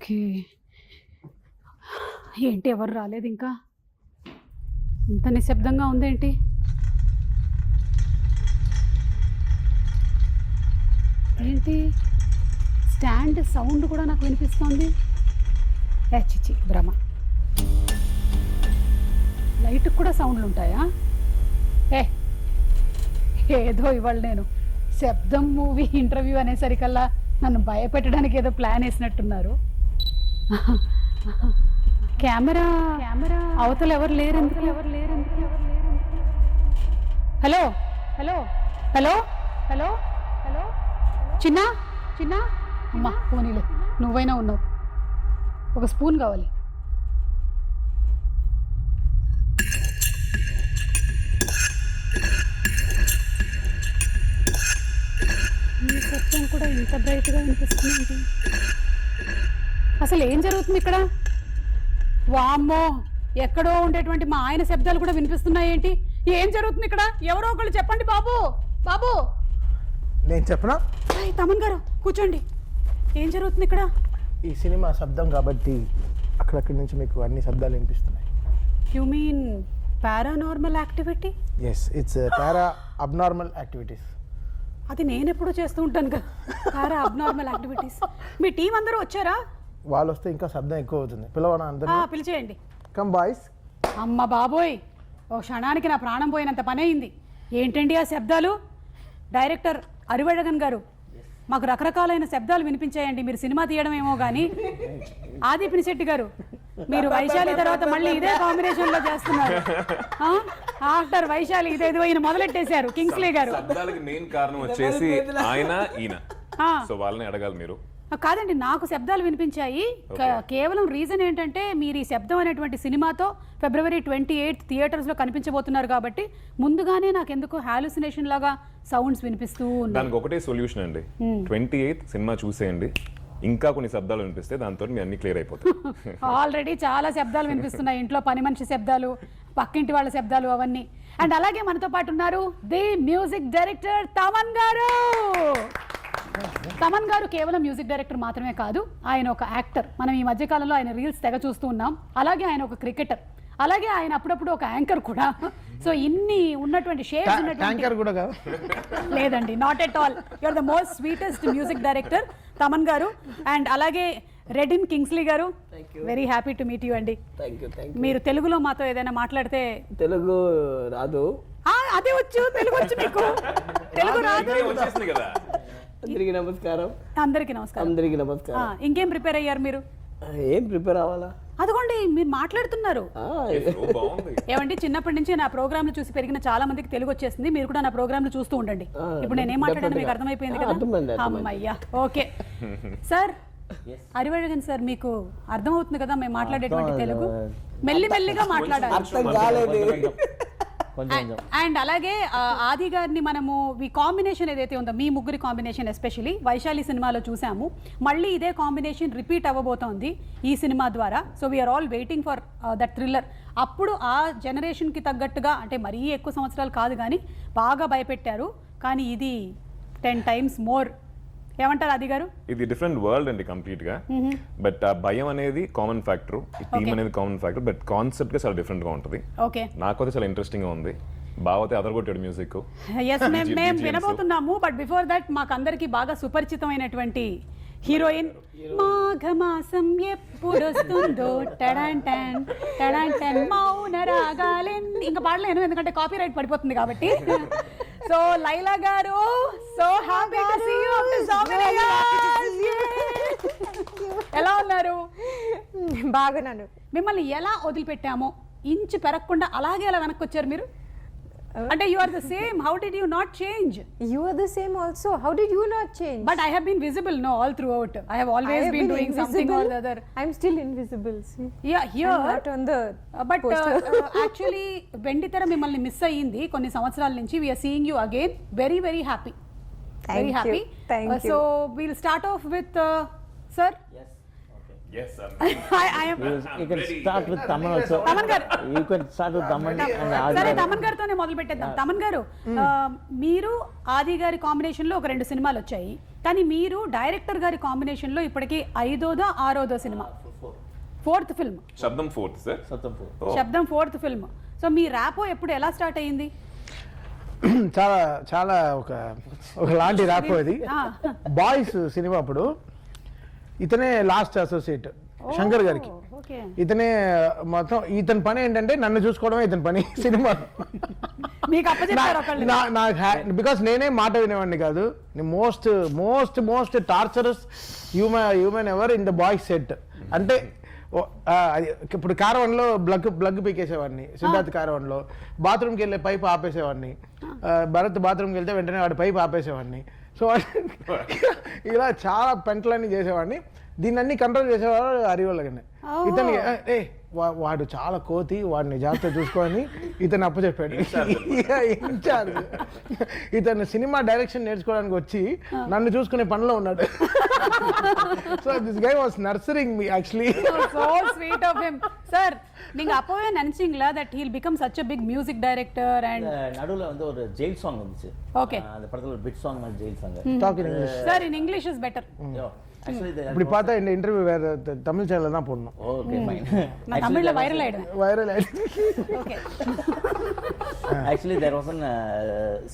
Okay. ఏంటి ఎవరు రాలేదు ఇంకా? ఇంత నిశ్శబ్దంగా ఉందేంటి? ఏంటి స్టాండ్ సౌండ్ కూడా నాకు వినిపిస్తోంది. చిచి భ్రమ. లైట్కి కూడా సౌండ్లు ఉంటాయా? ఏదో ఇవాళ నేను శబ్దం మూవీ ఇంటర్వ్యూ అనేసరికల్లా నన్ను భయపెట్టడానికి ఏదో ప్లాన్ వేసినట్టున్నారు. కెమెరా అవతల ఎవరు లేరు. Hello hello hello hello hello చిన్న చిన్న అమ్మా పోనీలే, నువ్వైనా ఉన్నావు. ఒక స్పూన్ కావాలి. ఈ శబ్దం కూడా ఇంత బ్రైట్గా వినిపిస్తుంది. అసలు ఏం జరుగుతుంది ఇక్కడ? వామ్మో, ఎక్కడో ఉండేటువంటి మా ఆయన శబ్దాలు కూడా వినిపిస్తున్నాయి. ఏంటి ఏం జరుగుతుంది ఇక్కడ? ఎవరో ఒకళ్ళు చెప్పండి బాబు. బాబు నేను చెప్పనా? తమన్ గారు కూర్చోండి. ఏం జరుగుతుంది ఇక్కడ? ఈ సినిమా శబ్దం కాబట్టి అక్కడక్కడి నుంచి మీకు అన్ని శబ్దాలు వినిపిస్తున్నాయి. You mean paranormal activity? Yes, it's para abnormal activities. అది నేను ఎప్పుడూ చేస్తూ ఉంటాను కదా, పారా అబ్నార్మల్ యాక్టివిటీస్. మీ టీం అందరూ వచ్చారా? వాళ్ళు వస్తే ఇంకా శబ్దం ఎక్కువ అవుతుంది. పిలవనా అందరూ? పిలిచేయండి. Come boys. అమ్మ బాబోయ్, ఓ క్షణానికి నా ప్రాణం పోయినంత పని అయింది. ఏంటండి ఆ శబ్దాలు? డైరెక్టర్ అరివడగన్ గారు, మాకు రకరకాలైన శబ్దాలు వినిపించాయండి. మీరు సినిమా తీయడం ఏమో కానీ. ఆది పినిశెట్టి గారు, మీరు వైశాలి తర్వాత మళ్ళీ ఇదే కాంబినేషన్ లో చేస్తున్నారు. ఆఫ్టర్ వైశాలి ఇదేదో ఈయన మొదలెట్టేశారు. కింగ్స్లీ గారు. శబ్దాలకు మెయిన్ కారణం వచ్చేసి ఆయన ఈయన. సో వాళ్ళని అడగాలి మీరు. కాదండి, నాకు శబ్దాలు వినిపించాయి. కేవలం రీజన్ ఏంటంటే మీరు ఈ శబ్దం అనేటువంటి సినిమాతో February 28 థియేటర్స్ లో కనిపించబోతున్నారు కాబట్టి ముందుగానే నాకు ఎందుకో హాలుసినేషన్ లాగా సౌండ్స్ వినిపిస్తూ ఉన్నాయి. దానికి ఒకటే సొల్యూషన్ అండి, 28 సినిమా చూసేయండి. ఇంకా కొన్ని శబ్దాలు వినిపిస్తే దాంతో మీ అన్ని క్లియర్ అయిపోతాయి. ఆల్రెడీ చాలా శబ్దాలు వినిపిస్తున్నాయి. ఇంట్లో పని మనిషి శబ్దాలు, పక్కింటి వాళ్ళ శబ్దాలు, అవన్నీ. అండ్ అలాగే మనతో పాటు ఉన్నారు ది మ్యూజిక్ డైరెక్టర్ తమన్ గారు. తమన్ గారు కేవలం మ్యూజిక్ డైరెక్టర్ మాత్రమే కాదు, ఆయన ఒక యాక్టర్. మనం ఈ మధ్యకాలంలో ఆయన రీల్స్ తెగ చూస్తూ ఉన్నాం. అలాగే ఆయన ఒక క్రికెటర్, అలాగే ఆయన అప్పుడప్పుడు ఒక యాంకర్ కూడా. సో ఇన్ని ఉన్నటువంటి షేడ్స్ లేదండి, not at all. You are the most sweetest music director Thaman గారు. అండ్ అలాగే రెడిన్ కింగ్స్లీ గారు, very happy to meet you అండి. మీరు తెలుగులో మాతో ఏదైనా మాట్లాడితే. తెలుగు రాదు. అదే వచ్చు, తెలుగు వచ్చు మీకు. తెలుగు రాదు. అందరికీ నమస్కారం. అందరికీ నమస్కారం. అందరికీ నమస్కారం. ఇంకేం ప్రిపేర్ అయ్యారు మీరు? ఏం ప్రిపేర్ అవ్వాలా? అదిగోండి మీరు మాట్లాడుతున్నారు. ఏమండి, చిన్నప్పటి నుంచి నా ప్రోగ్రాంలు చూసి పెరిగిన చాలా మందికి తెలుగు వచ్చేసింది. మీరు కూడా నా ప్రోగ్రాంలు చూస్తూ ఉండండి. ఇప్పుడు నేనేం మాట్లాడాను మీకు అర్థమైపోయింది కదా? అమ్మయ్యా, ఓకే. సార్ అరివడగన్ సార్, మీకు అర్థమవుతుంది కదా మేము మాట్లాడేటువంటి తెలుగు? మెల్లిమెల్లిగా మాట్లాడాలి. అండ్ అలాగే ఆది గారిని మనము ఈ కాంబినేషన్ ఏదైతే ఉందో, మీ ముగ్గురి కాంబినేషన్ ఎస్పెషలీ వైశాలి సినిమాలో చూసాము. మళ్ళీ ఇదే కాంబినేషన్ రిపీట్ అవ్వబోతోంది ఈ సినిమా ద్వారా. So we are all waiting for that thriller. అప్పుడు ఆ జనరేషన్కి తగ్గట్టుగా, అంటే మరీ ఎక్కువ సంవత్సరాలు కాదు కానీ బాగా భయపెట్టారు. కానీ ఇది 10 times మోర్. ఏమంటారు ఆది గారు? ఇది డిఫరెంట్ వరల్డ్ అండి కంప్లీట్ గా. బట్ ఆ భయం అనేది కామన్ ఫ్యాక్టర్, ఈ థీమ్ అనేది కామన్ ఫ్యాక్టర్, బట్ కాన్సెప్ట్ గా చాలా డిఫరెంట్ గా ఉంటుంది. ఓకే, నాకైతే చాలా ఇంట్రెస్టింగ్ గా ఉంది. బావతే అదరగొట్టాడు మ్యూజిక్. మేము వినబోతున్నాము. బట్ బిఫోర్ దట్ మాకు అందరికి బాగా సుపరిచితమైనటువంటి హీరోయిన్. మాఘమాసం ఎప్పుడొస్తుందో టడాంటన్ టడాంటన్ మౌన రాగాలెన్. ఇంకా పాడలేను ఎందుకంటే కాపీ రైట్ పడిపోతుంది కాబట్టి. సో లైలా గారు, so happy to see you after so many years. ఎలా ఉన్నారు? బాగున్నాను. మిమ్మల్ని ఎలా వదిలిపెట్టామో ఇంచు పెరగకుండా అలాగే ఎలా వెనక్కి వచ్చారు మీరు? అంటే you are the same. How did you not change? You are the same also. How did you not change? But I have been visible, no, all throughout. I have always been doing something or the other. I'm still invisible. See? Yeah, here. I'm not on the but actually, వెండితెర మిమ్మల్ని miss అయ్యింది కొన్ని సంవత్సరాల నుంచి. We are seeing you again. Very, very happy. Thank very you. happy. Thank you. So we'll start off with sir. Yes. Okay. Yes, sir. I am You can start with Taman also. Thaman గారు You can start with Taman and సరే Adi. Thaman గారితోనే మొదలు పెట్టేద్దాం. తమన్ గారు, మీరు ఆది గారి combination లో ఒక 2 సినిమాలు వచ్చాయి, కానీ మీరు డైరెక్టర్ గారి కాంబినేషన్ లో ఇప్పటికి 5దో 6దో సినిమా, 4th ఫిల్మ్. శబ్దం 4th, sir. శబ్దం 4th ఫిల్మ్. సో మీ ర్యాపో ఎప్పుడు ఎలా స్టార్ట్ అయ్యింది? చాలా చాలా ఒక లాంటి ర్యాప్ అది. బాయ్స్ సినిమా అప్పుడు ఇతనే లాస్ట్ అసోసియేట్ శంకర్ గారికి. ఓకే. ఇతనే మొత్తం, ఇతని పని ఏంటంటే నన్ను చూసుకోవడమే ఇతని పని సినిమా. మీకు అప్పచెప్పారు ఒకళ్ళు? బికాస్ నేనే మాట వినేవాడిని కాదు. Most most most torturous human ever in the boys set. అంటే ఇప్పుడు కారవన్లో బ్లగ్ పీకేసేవాడిని, సిద్ధార్థ్ కారవన్లో బాత్రూమ్కి వెళ్ళే పైప్ ఆపేసేవాడిని, భరత్ బాత్రూమ్కి వెళ్తే వెంటనే వాడి పైప్ ఆపేసేవాడిని. సో ఇలా చాలా పెంటలన్నీ చేసేవాడిని. దీన్ని అన్ని కంట్రోల్ చేసేవాడు హరివల్లగానే. ఇతనికి వాడు చాలా కోతి, వాడిని జాగ్రత్త చూసుకొని ఇతను అప్పచెప్పాడు. ఇన్ఛార్జ్ ఇతను సినిమా డైరెక్షన్ నేర్చుకోవడానికి వచ్చి నన్ను చూసుకునే పనిలో ఉన్నాడు. So this guy was nurturing me actually. So sweet of him. Sir, நீங்க அப்பவே நினைச்சீங்களா that he'll become such a big music director? and நடுவுல வந்து ஒரு ஜெயில் சாங் வந்துச்சு. Okay. அந்த படத்துல ஒரு பிட் சாங் மாதிரி jail song. Talking English. sir, in english is better. Actually இப்படி பார்த்தா இந்த இன்டர்வியூ வேற தமிழ் சேனல்ல தான் போடணும். okay fine. நான் தமிழ்ல வைரல் ஆயிடுவேன். வைரல் ஆயிடுச்சு. Okay. Actually there was a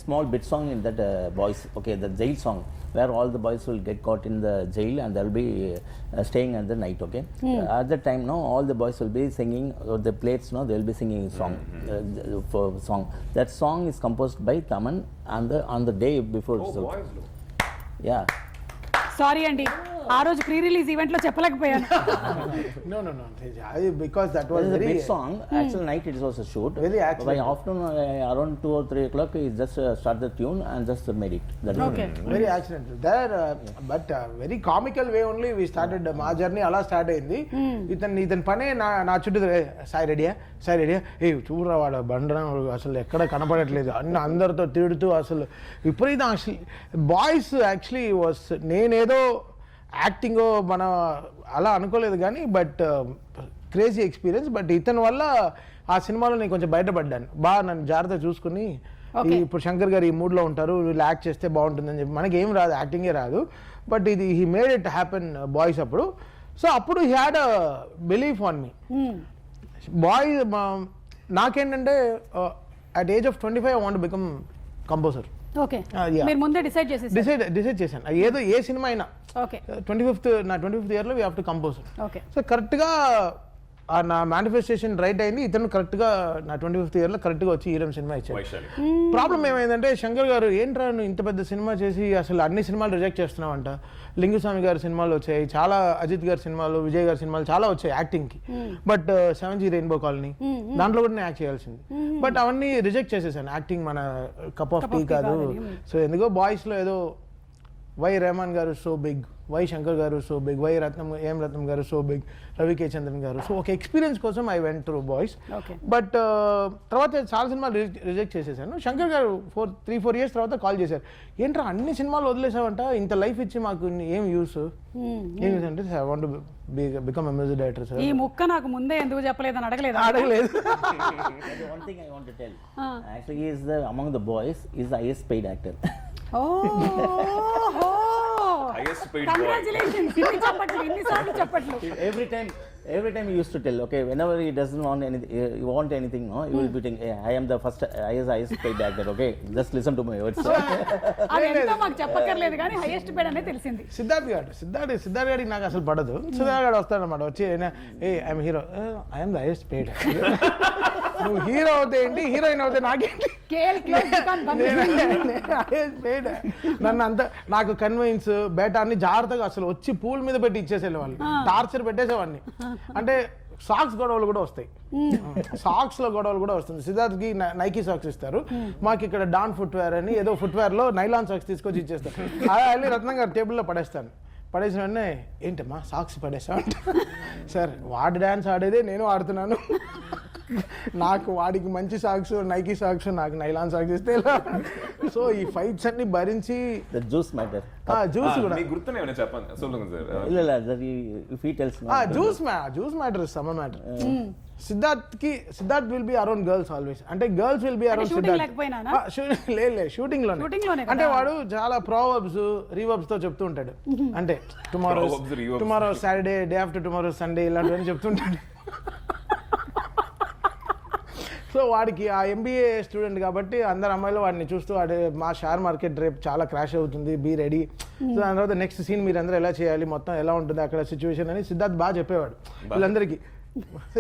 small bit song in that boys, okay, the jail song where all the boys will get caught in the jail and they'll be staying at the night, okay. At that time no, all the boys will be singing, the plates no, they'll be singing a song, for song. That song is composed by Taman on the day before. Oh, boys lo. Yeah. Sorry అండి, ఆ రోజు pre release event లో చెప్పలేకపోయాను. No, because that was This is a very big song. Actual night it was a shoot. Very By accidental. afternoon around 2 or 3 o'clock, he just start the tune and just made it. That is Okay. very accidental there, but very comical way only we started మా journey అలా start అయింది. ఇతని పనే నా చుట్టూ సాయి రెడీయా ఏ చూడరా వాడు బండరా అసలు ఎక్కడ కనపడట్లేదు అన్ని అందరితో తిడుతూ అసలు విపరీతం. అసలు బాయ్స్ యాక్చువల్లీ వాస్, నేనేదో యాక్టింగో మన అలా అనుకోలేదు కానీ బట్ క్రేజీ ఎక్స్పీరియన్స్. బట్ ఇతని వల్ల ఆ సినిమాలో నేను కొంచెం బయటపడ్డాను. బాగా నన్ను జాగ్రత్త చూసుకుని, ఇప్పుడు శంకర్ గారు ఈ మూడ్లో ఉంటారు, వీళ్ళు యాక్ట్ చేస్తే బాగుంటుందని చెప్పి, మనకి ఏం రాదు, యాక్టింగే రాదు, బట్ ఇది he made it happen boys అప్పుడు. సో అప్పుడు he had a belief on me. Boys నాకేంటంటే at age of 25 I want to become composer. Okay. yeah. మీరు ముందే డిసైడ్ చేసేసారు? డిసైడ్ చేశాను. ఏదో ఏ సినిమా అయినా ఓకే. 25th ఇయర్లో we have to compose. Okay. So కరెక్ట్గా నా మేనిఫెస్టేషన్ రైట్ అయింది. ఇతను కరెక్ట్గా నా 25th ఇయర్లో కరెక్ట్గా వచ్చి హీరో సినిమా ఇచ్చాడు. వైశాలి. ప్రాబ్లం ఏమైందంటే శంకర్ గారు ఏంట్రా నువ్వు ఇంత పెద్ద సినిమా చేసి అసలు అన్ని సినిమాలు రిజెక్ట్ చేస్తున్నావంట. లింగుస్వామి గారి సినిమాలు వచ్చాయి, చాలా అజిత్ గారి సినిమాలు, విజయ్ గారి సినిమాలు చాలా వచ్చాయి యాక్టింగ్కి, బట్ 7G రెయిన్బో కాలనీ దాంట్లో కూడా నేను యాక్ట్ చేయాల్సింది. బట్ అవన్నీ రిజెక్ట్ చేసేసాను. యాక్టింగ్ మన కప్ ఆఫ్ టీ కాదు. సో ఎందుకో బాయ్స్లో ఏదో వై రెహమాన్ గారు సో బిగ్, వై శంకర్ గారు సో బిగ్, వై రత్నం గారు సో బిగ్, రవి కే చంద్రన్ గారు. సో ఒక ఎక్స్పీరియన్స్ కోసం I went through boys. But తర్వాత చాలా సినిమాలు రిజెక్ట్ చేసేసాను. శంకర్ గారు 3-4 years తర్వాత కాల్ చేశారు, ఏంట్రా అన్ని సినిమాలు వదిలేసావంట, ఇంత లైఫ్ ఇచ్చి మాకు ఏం యూస్, ఏం యూస్ అంటే I want become a music director sir. ఈ ముక్క నాకు ముందే ఎందుకు చెప్పలేదని అడగలేదు? one thing I want to tell. Actually he is among the boys is the highest paid actor. Highest paid boy. Congratulations. ఇన్ని చప్పట్లు, ఇన్నిసార్లు చప్పట్లు. Every time he used to tell, okay, whenever he doesn't want anything, you want anything, no, he will be saying, hey, I am the highest paid actor, okay, just listen to my words. అది ఎంతో మాకు చెప్పక్కర్లేదు కానీ highest paid అనే తెలిసింది. సిద్ధార్థ్ గారికి నాకు అసలు పడదు. సిద్ధార్థ్ గారు వస్తాడనమాట, వచ్చి ఏ I'm hero, I'm the highest paid. నువ్వు హీరో అవుతే ఏంటి, హీరోయిన్ అవుతే నాకేంటి, నన్ను అంత నాకు కన్విన్స్ బేటా అన్ని జాగ్రత్తగా అసలు వచ్చి పూల్ మీద పెట్టి ఇచ్చేసేవాళ్ళు, టార్చర్ పెట్టేసేవాడిని. అంటే సాక్స్ గొడవలు కూడా వస్తాయి, సాక్స్ లో గొడవలు కూడా వస్తుంది. సిద్ధార్థ్కి నైకీ సాక్స్ ఇస్తారు, మాకు ఇక్కడ డాన్ ఫుట్వేర్ అని ఏదో ఫుట్వేర్ లో నైలాన్ సాక్స్ తీసుకొచ్చి ఇచ్చేస్తారు. అలా వెళ్ళి రత్నం గారు టేబుల్లో పడేస్తాను. పడేసిన వెంటనే ఏంటమ్మా సాక్స్ పడేసా అంటే, సార్ వాడు డ్యాన్స్ ఆడేదే నేను ఆడుతున్నాను. నాకు వాడికి మంచి సాక్స్ నైకీ సాక్స్ నాకు నైలాన్ సాక్స్ ఇస్తే సో ఈ ఫైట్స్ అన్ని భరించి The juice matter. జ్యూస్ కూడా మీకు గుర్తున్నాయి ఏమైనా చెప్పండి సొల్లుங்க సార్ இல்ல that if he tells me. Juice matter some matter Siddharth will be around girls always అంటే girls will be around shooting లేకపోయినానా? లేదు షూటింగ్ Shooting లోనే అంటే కదా? వాడు చాలా ప్రోవర్బ్స్ రీవర్బ్స్ తో చెప్తూ ఉంటాడు అంటే Proverbs, reverbs. Tomorrow Saturday day after tomorrow Sunday ఇలాంటివన్నీ చెప్తుంటాడు సో వాడికి ఆ ఎంబీఏ స్టూడెంట్ కాబట్టి అందరు అమ్మాయిలు వాడిని చూస్తూ వాడు మా షేర్ మార్కెట్ రేపు చాలా క్రాష్ అవుతుంది బీ రెడీ సో దాని తర్వాత నెక్స్ట్ సీన్ మీరు అందరూ ఎలా చేయాలి మొత్తం ఎలా ఉంటుంది అక్కడ సిచ్యువేషన్ అని సిద్ధార్థ్ బాగా చెప్పేవాడు వీళ్ళందరికీ సో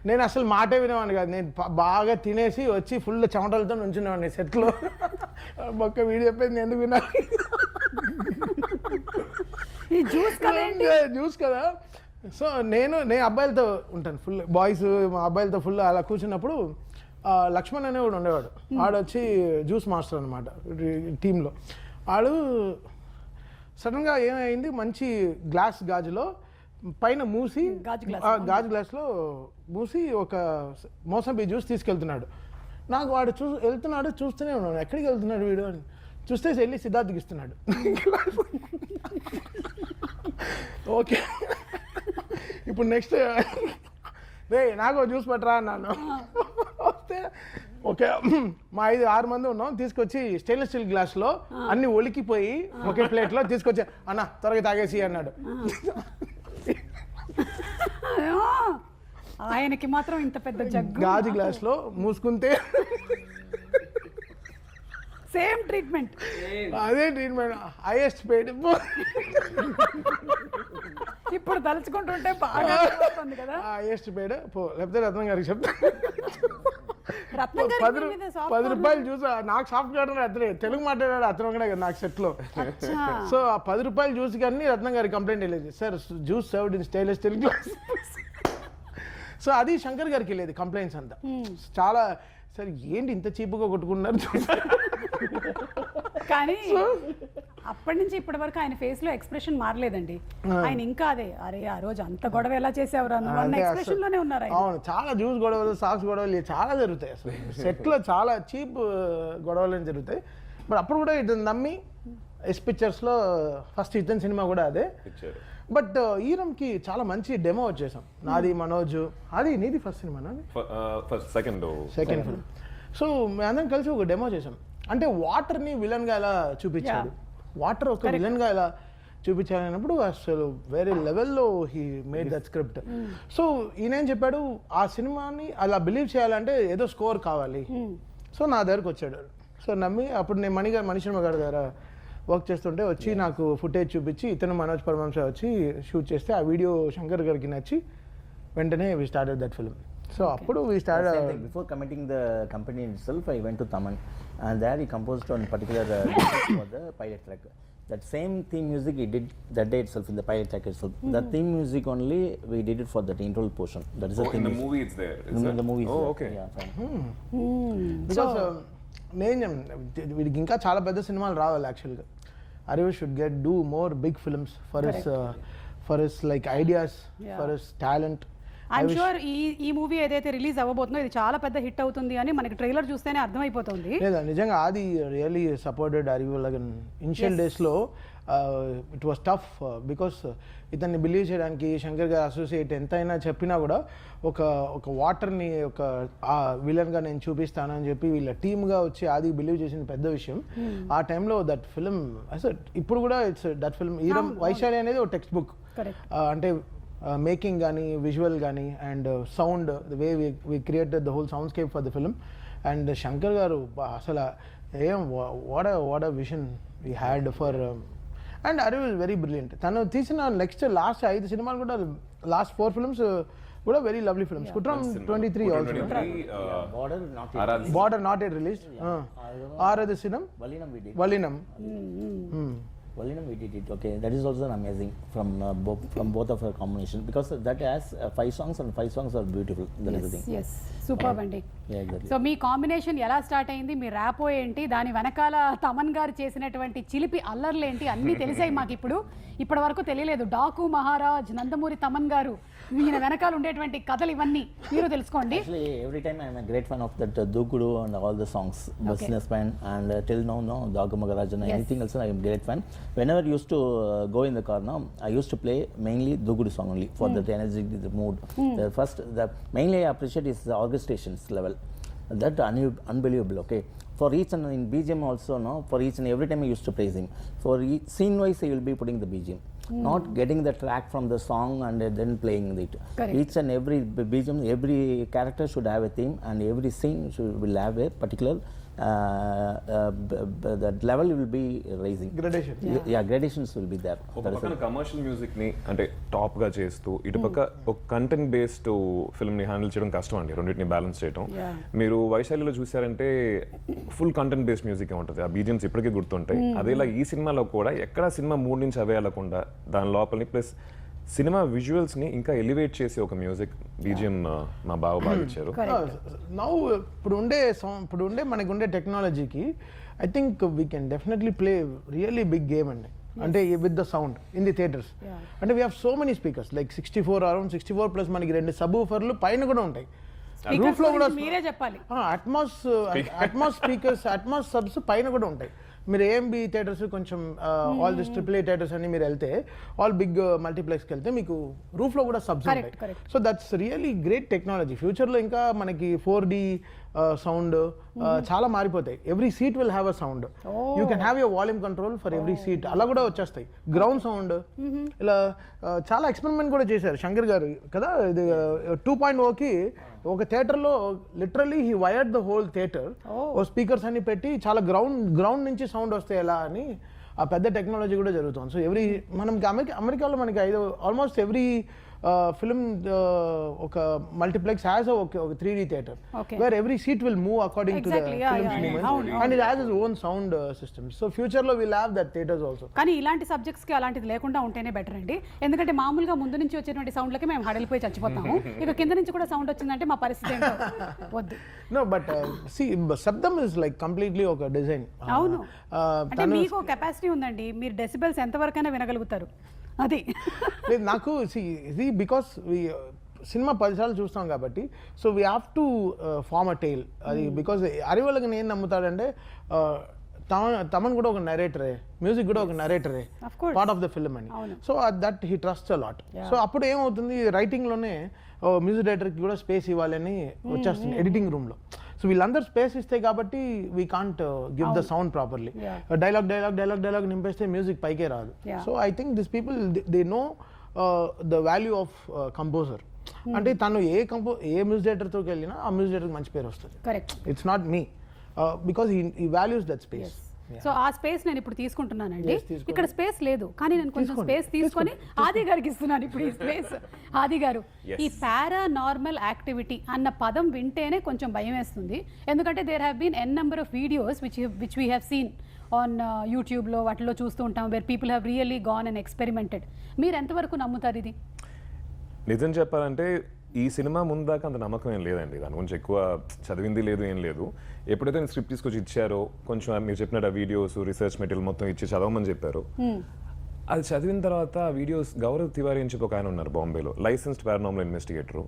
నేను అసలు మాటే వినేవాడిని కాదు నేను బాగా తినేసి వచ్చి ఫుల్ చెమటలతో నుంచునేవాడిని సెట్లో ఒక్క వీడియో చెప్పేది నేను ఎందుకు వినాలి ఈ జ్యూస్ కదేంటి? జ్యూస్ కదా సో నేను అబ్బాయిలతో ఉంటాను ఫుల్ బాయ్స్ మా అబ్బాయిలతో ఫుల్ అలా కూర్చున్నప్పుడు లక్ష్మణ్ అనే కూడా ఉండేవాడు ఆడు వచ్చి జ్యూస్ మాస్టర్ అనమాట టీంలో ఆడు సడన్గా ఏమైంది మంచి గాజులో పైన మూసి గాజు గ్లాస్లో మూసి ఒక మోసంబి జ్యూస్ తీసుకెళ్తున్నాడు నాకు వాడు వెళ్తున్నాడు చూస్తూనే ఉన్నాడు ఎక్కడికి వెళ్తున్నాడు వీడు అని చూస్తే వెళ్ళి సిద్ధార్థ్కి ఇస్తున్నాడు ఓకే ఇప్పుడు నెక్స్ట్ రే నాకు జ్యూస్ పట్టరా అన్నాను వస్తే ఓకే మా 5-6 మంది ఉన్నాం తీసుకొచ్చి స్టెయిన్లెస్ స్టీల్ గ్లాస్లో అన్ని ఒలికిపోయి ఒకే ప్లేట్లో తీసుకొచ్చి అన్న త్వరగా తాగేసి అన్నాడు ఆయనకి మాత్రం ఇంత పెద్ద జగ్గు గాజు గ్లాస్లో మూసుకుంటే సేమ్ ట్రీట్మెంట్ అదే ట్రీట్మెంట్ హైయెస్ట్ పెయిడ్ ఇప్పుడు తలుచుకుంటుంటే బాగా వస్తుంది కదా హైయెస్ట్ పెయిడ్ లేకపోతే రత్నం గారికి చెప్తా రత్నం గారి 10 మీద soft 10 రూపాయలు చూసా నాకు సాఫ్ట్ గార్డెన్ అతనే తెలుగు మాట్లాడాడు అతను కూడా నాకు సెట్లో సో ఆ 10 రూపాయలు జ్యూస్ కానీ రత్నం గారి కంప్లైంట్ వెళ్ళేది sir juice served in stainless steel glass so అది శంకర్ గారికి వెళ్ళేది కంప్లైంట్స్ అంతా చాలా సార్ ఏంటి ఇంత చీప్గా కొట్టుకున్నారు కానీ అప్పటి నుంచి ఇప్పటి వరకు ఆయన ఫేస్ లో ఎక్స్ప్రెషన్ మారలేదండి ఆయన ఇంకా అదే అరే ఆ రోజు అంత గొడవ ఎలా చేసేవారు అన్న ఎక్స్ప్రెషన్ లోనే ఉన్నారు ఆయన. అవును చాలా జ్యూస్ గొడవలు సాక్స్ గొడవలు చాలా జరుగుతాయి అసలు సెట్లో చాలా చీప్ గొడవలు జరుగుతాయి బట్ అప్పుడు కూడా ఇతను నమ్మి ఎస్ పిక్చర్స్లో ఫస్ట్ ఇతని సినిమా కూడా అదే బట్ ఈరంకి చాలా మంచి డెమో వచ్చేసాం నాది మనోజ్ అది నీది first cinema second film so మేమందరం కలిసి ఒక డెమో చేసాం అంటే వాటర్ని విలన్గా ఎలా చూపించాడు వాటర్ ఒక విలన్గా ఎలా చూపించాలన్నప్పుడు అసలు వేరే లెవెల్లో he made that script so ఈయనేం చెప్పాడు ఆ సినిమాని అలా బిలీవ్ చేయాలంటే ఏదో స్కోర్ కావాలి సో నా దగ్గరకు వచ్చాడు సో నమ్మి అప్పుడు నేను మణి శర్మ గారి దగ్గర వర్క్ చేస్తుంటే వచ్చి నాకు ఫుటేజ్ చూపించి ఇతను మనోజ్ పరమహంస వచ్చి షూట్ చేస్తే ఆ వీడియో శంకర్ గారికి నచ్చి వెంటనే we started that film so అప్పుడు we started Before committing the company itself, I went to Taman, and there he composed on particular for the pilot track. That same theme music he did that day itself in the pilot track itself. That theme music only we did it for that intro portion. That is the theme in the music. movie it's there In the movie. oh okay Yeah, fine. Because నేను వీడికి ఇంకా చాలా పెద్ద సినిమాలు రావాలి యాక్చువల్గా Arivu should get do more big films for his like ideas for his talent I'm sure ఈ movie ఏదైతే రిలీజ్ అవ్వబోతుందో ఇది చాలా పెద్ద హిట్ అవుతుంది అని మనకి ట్రైలర్ చూస్తేనే అర్థమైపోతుంది లేదా నిజంగా ఆది రియల్లీ సపోర్టెడ్ అరివి లైక్ ఇనిషియల్ డేస్లో ఇట్ వాస్ టఫ్ బికాస్ ఇతన్ని బిలీవ్ చేయడానికి శంకర్ గారు అసోసియేట్ ఎంతైనా చెప్పినా కూడా ఒక వాటర్ని ఒక విలన్గా నేను చూపిస్తానని చెప్పి వీళ్ళ టీమ్గా వచ్చి ఆది బిలీవ్ చేసిన పెద్ద విషయం ఆ టైంలో దట్ ఫిల్మ్ అసలు ఇప్పుడు కూడా it's that film Eeram Vaishali అనేది ఒక టెక్స్ట్ బుక్ అంటే మేకింగ్ కానీ విజువల్ కానీ and sound the way we created the whole soundscape for the film and Shankar garu అసలు ఏం what vision we had for and Arivu is very brilliant తను తీసిన లాస్ట్ 5 సినిమాలు కూడా లాస్ట్ 4 ఫిల్మ్స్ కూడా very lovely films Kuttram 23 also border not at release ఆరది సినిమా Valinam we did. వలినం Vallinam we did it. Okay, that is also amazing from both of our combination because that has 5 songs and 5 songs are beautiful. That is the thing. Yes super అండి. Yeah, exactly. So మీ combination ఎలా start అయింది, మీ rapport ఏంటి, దాని వెనకాల తమన్ గారు చేసినటువంటి చిలిపి అల్లర్లు ఏంటి అన్నీ తెలిసాయి మాకు. ఇప్పటి వరకు తెలియలేదు. డాకు మహారాజ్, నందమూరి తమన్ గారు, ఈయన వెనకాల ఉండేటువంటి కథలు ఇవన్నీ మీరు తెలుసుకోండి. Actually, every time I am a great fan of that Dukudu and all the songs, Businessman and till now, no, Dagu Maharaj and anything else, I am great fan. Whenever I used to go in the car now, I used to play mainly Dukudu song only for that energy, the mood. The mainly I appreciate is the orchestrations level. That unbelievable, okay. For each and in BGM also, no, for each and every time I used to praise him. For each scene wise, I will be putting the BGM. Not getting the track from the song and then playing it. Correct. Each and every BGM, every character should have a theme and every scene will have a particular that level will be raising. Gradation. Yeah, gradations will be there. ఒక పక్కన commercial music ని అంటే top గా చేస్తూ ఇటుపక్క ఒక content based film ని handle చేయడం కష్టం అండి, రెండింటిని బ్యాలెన్స్ చేయడం. మీరు వైశాలిలో చూసారంటే ఫుల్ కంటెంట్ బేస్డ్ మ్యూజిక్ ఉంటుంది, ఆ బీజిఎమ్స్ ఇప్పటికీ గుర్తుంటాయి. అదేలా ఈ సినిమాలో కూడా ఎక్కడ సినిమా మూడ్ నుంచి అవే వెళ్ళకుండా దాని లోపలని ప్లస్ సినిమా విజువల్స్ ని ఇంకా ఎలివేట్ చేసి ఒక మ్యూజిక్ బీజిఎం మా బాగా ఇచ్చారు. నౌ ఇప్పుడు ఉండే మనకు ఉండే టెక్నాలజీకి I think we can definitely play really big game అండి. అంటే with the sound in the theatres. అంటే we have so many speakers like 64 around 64 plus మనకి 2 సబ్ ఊఫర్లు పైన కూడా ఉంటాయి. రూఫ్ లో కూడా మీరే చెప్పాలి. అట్మాస్ స్పీకర్స్, అట్మాస్ సబ్స్ పైన కూడా ఉంటాయి. మీరు ఏఎంబి థియేటర్స్ కొంచెం all this triple A theatres అని మీరు వెళ్తే ఆల్ బిగ్ మల్టీప్లెక్స్కి వెళ్తే మీకు రూఫ్లో కూడా సబ్స్ ఉంటాయి. So that's really great technology. ఫ్యూచర్లో ఇంకా మనకి 4D సౌండ్ చాలా మారిపోతాయి. Every seat will have a sound. You can have your volume control for every seat. అలా కూడా వచ్చేస్తాయి. గ్రౌండ్ సౌండ్ ఇలా చాలా ఎక్స్పెరిమెంట్ కూడా చేశారు శంకర్ గారు కదా. ఇది 2.0కి ఒక థియేటర్లో literally he wired the whole theatre. ఓ స్పీకర్స్ అన్ని పెట్టి చాలా గ్రౌండ్ నుంచి సౌండ్ వస్తే ఎలా అని ఆ పెద్ద టెక్నాలజీ కూడా జరుగుతుంది. సో మనం అమెరికాలో మనకి ఆల్మోస్ట్ ఎవ్రీ ఫిల్మ్ ఒక మల్టీప్లెక్స్ హ్యాస్ ఒక 3D theatre where every seat will move according to the film's movement and it has its own sound system. So future లో will have that theatres also. కానీ ఇలాంటి subjects కి అలాంటిది లేకుండా ఉంటేనే better అండి. ఎందుకంటే మామూలుగా ముందు నుంచి వచ్చేటువంటి సౌండ్లకి మేము హడలిపోయి చచ్చిపోతాము. ఇక కింద నుంచి కూడా సౌండ్ వచ్చిందంటే మా పరిస్థితి ఏంటో వద్దు. నో బట్ సి శబ్దం ఇస్ లైక్ కంప్లీట్లీ ఒక డిజైన్. అవును, అంటే మీకు కెపాసిటీ ఉందండి. మీరు డెసిబెల్స్ ఎంతవరకైనా వినగలుగుతారు. అది నాకు ఇది బికాస్ సినిమా 10 సార్లు చూస్తాం కాబట్టి so we have to form a tale. అది బికాస్ అరివల్కి నేను నమ్ముతాడంటే తమన్ కూడా ఒక నరేటరే, మ్యూజిక్ కూడా ఒక నరేటరే, పార్ట్ ఆఫ్ ద ఫిల్మ్ అని. So that he trust a lot. So అప్పుడు ఏమవుతుంది, రైటింగ్లోనే మ్యూజిక్ డైరెక్టర్కి కూడా స్పేస్ ఇవ్వాలని వచ్చేస్తుంది ఎడిటింగ్ రూమ్లో. సో వీళ్ళందరూ స్పేస్ ఇస్తే కాబట్టి we can't give the sound properly. Dialogue నింపేస్తే మ్యూజిక్ పైకే రాదు. So I think this people they know the value of composer. అంటే తను ఏ మ్యూజిక్ డైరెక్టర్తో వెళ్ళినా ఆ మ్యూజిక్ డైరెక్టర్కి మంచి పేరు వస్తుంది. It's not me because he values that space. So ఆ స్పేస్ నేను ఇప్పుడు తీసుకుంటున్నానండి. ఇక్కడ స్పేస్ లేదు కానీ నేను కొంచెం స్పేస్ తీసుకొని ఆది గారికి ఇస్తున్నాను ఇప్పుడు ఈ స్పేస్. ఆది గారు, ఈ పారానార్మల్ యాక్టివిటీ అన్న పదం వింటేనే కొంచెం భయం వేస్తుంది. ఎందుకంటే there have been n number of videos which we have seen on యూట్యూబ్లో వాటిలో చూస్తూ ఉంటాం where people have really gone and experimented. మీరు ఎంతవరకు నమ్ముతారు ఇది? నిజం చెప్పాలంటే ఈ సినిమా ముందాక అంత నమ్మకం ఏం లేదండి. దాని గురించి ఎక్కువ చదివింది లేదు, ఏం లేదు. ఎప్పుడైతే నేను స్క్రిప్ట్ తీసుకొచ్చి ఇచ్చారో కొంచెం మీరు చెప్పినట్టు ఆ వీడియోస్ రీసెర్చ్ మెటీరియల్ మొత్తం ఇచ్చి చదవమని చెప్పారు. అది చదివిన తర్వాత వీడియోస్ గౌరవ్ తివారీ అని చెప్పి ఒక ఆయన ఉన్నారు బాంబేలో, లైసెన్స్డ్ పారానార్మల్ ఇన్వెస్టిగేటరు.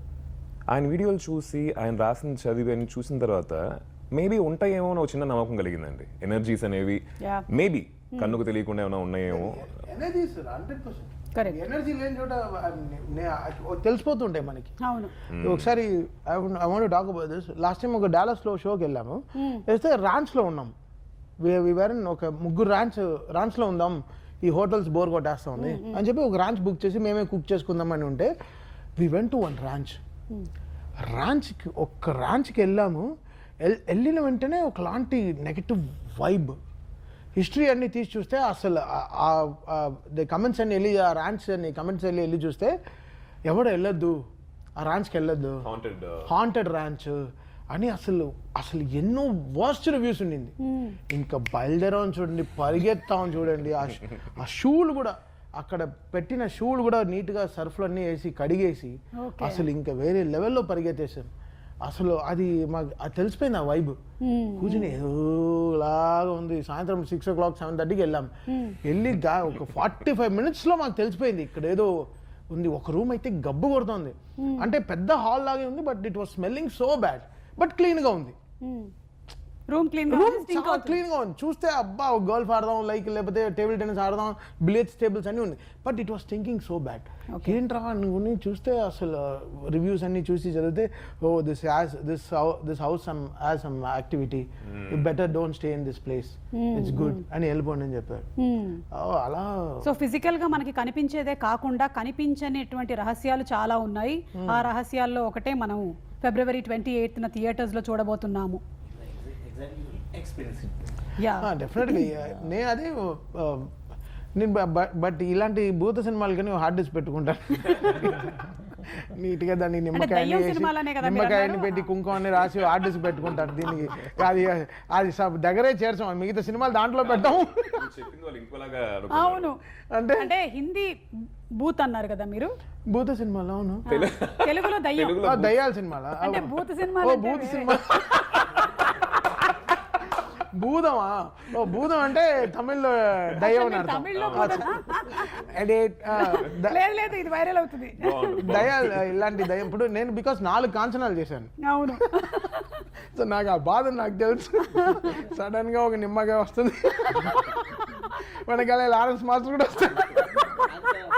ఆయన వీడియోలు చూసి ఆయన రాసిన చదివి అని చూసిన తర్వాత మేబీ ఉంటాయేమో అని ఒక చిన్న నమ్మకం కలిగిందండి. ఎనర్జీస్ అనేవి మేబీ కన్నుకు తెలియకుండా ఏమైనా ఉన్నాయేమో. ఎనర్జీ లేని చోట తెలిసిపోతుంటాయి మనకి. ఒకసారి I want to talk about this. Last time ఒక డాలస్లో షోకి వెళ్ళాము. వేస్తే ర్యాంచ్లో ఉన్నాం. ఒక 3 ర్యాంచ్లో ఉందాం, ఈ హోటల్స్ బోర్ కొట్టేస్తా ఉంది అని చెప్పి ఒక ర్యాంచ్ బుక్ చేసి మేమే కుక్ చేసుకుందాం అని ఉంటే వి వెంట్ టు వన్ ర్యాంచ్కి వెళ్ళాము. వెళ్ళిన వెంటనే ఒకలాంటి నెగటివ్ వైబ్. హిస్టరీ అన్ని తీసి చూస్తే అసలు కమెంట్స్ అన్ని వెళ్ళి ఆ ర్యాంచ్ అన్ని కమెంట్స్ వెళ్ళి చూస్తే ఎవడు వెళ్ళొద్దు, ఆ ర్యాంచ్కి వెళ్ళొద్దు, హాంటెడ్ ర్యాంచ్ అని అసలు ఎన్నో వర్స్ట్ రివ్యూస్ ఉండింది. ఇంకా బయలుదేరాం చూడండి, పరిగెత్తాం చూడండి, ఆ షూలు కూడా అక్కడ పెట్టిన షూలు కూడా నీట్గా సర్ఫ్లు అన్నీ వేసి కడిగేసి అసలు ఇంకా వేరే లెవెల్లో పరిగెత్తేసాం. అసలు అది మాకు అది తెలిసిపోయింది ఆ వైబ్. కూర్చుని ఏదోలాగా ఉంది. సాయంత్రం 6 o'clock 7:30కి వెళ్ళాం. వెళ్ళి ఒక 45 minutesలో మాకు తెలిసిపోయింది ఇక్కడ ఏదో ఉంది. ఒక రూమ్ అయితే గబ్బు కొడుతుంది, అంటే పెద్ద హాల్ లాగే ఉంది, but it was smelling so bad, but క్లీన్గా ఉంది. రూమ్ క్లీన్ చాలా క్లీన్ గా ఉంది. చూస్తే అబ్బా గోల్ఫ్ ఆడదాం, లైక్ లేకపోతే టేబుల్ టెన్నిస్ ఆడదాం, బిలియర్డ్స్ టేబుల్స్ అన్నీ ఉంది, but it was thinking so bad. ఏంట్రా నువ్వు చూస్తే అసలు రివ్యూస్ అన్ని చూసి చదివితే oh this house has some activity, you better don't stay in this place, it's good అని వెళ్ళిపోండి అని చెప్పారు. అలా సో ఫిజికల్ గా మనకి కనిపించేదే కాకుండా కనిపించనిటువంటి రహస్యాలు చాలా ఉన్నాయి. ఆ రహస్యాల్లో ఒకటే మనం February 28th థియేటర్స్ లో చూడబోతున్నాము. డెఫినెట్లీ నేను అదే నేను బట్ ఇలాంటి భూత సినిమాలు కానీ హార్డ్ డిస్క్ పెట్టుకుంటాను. నీట్గా దాన్ని నిమ్మకాయని పెట్టి కుంకుమని రాసి హార్డ్ డిస్క్ పెట్టుకుంటాను. దీనికి అది దగ్గరే చేర్చాం, మిగతా సినిమాలు దాంట్లో పెట్టాము. అవును, అంటే హిందీ భూత్ అన్నారు కదా మీరు, భూత సినిమాలు. అవును, తెలుగులో దయ్యాల సినిమాలా? భూత సినిమా, భూత సినిమా. భూతమా? ఓ భూతం అంటే తమిళ్లో దయ్యం. లేదు ఇది వైరల్ అవుతుంది. దయ్యాలు ఇలాంటి దయ్యం. ఇప్పుడు నేను బికాస్ 4 కాంచనాలు చేశాను. అవును, సో నాకు ఆ బాధ నాకు తెలుసు. సడన్ గా ఒక నిమ్మకాయ వస్తుంది, వెనకాల లారెన్స్ మాస్టర్ కూడా వస్తుంది.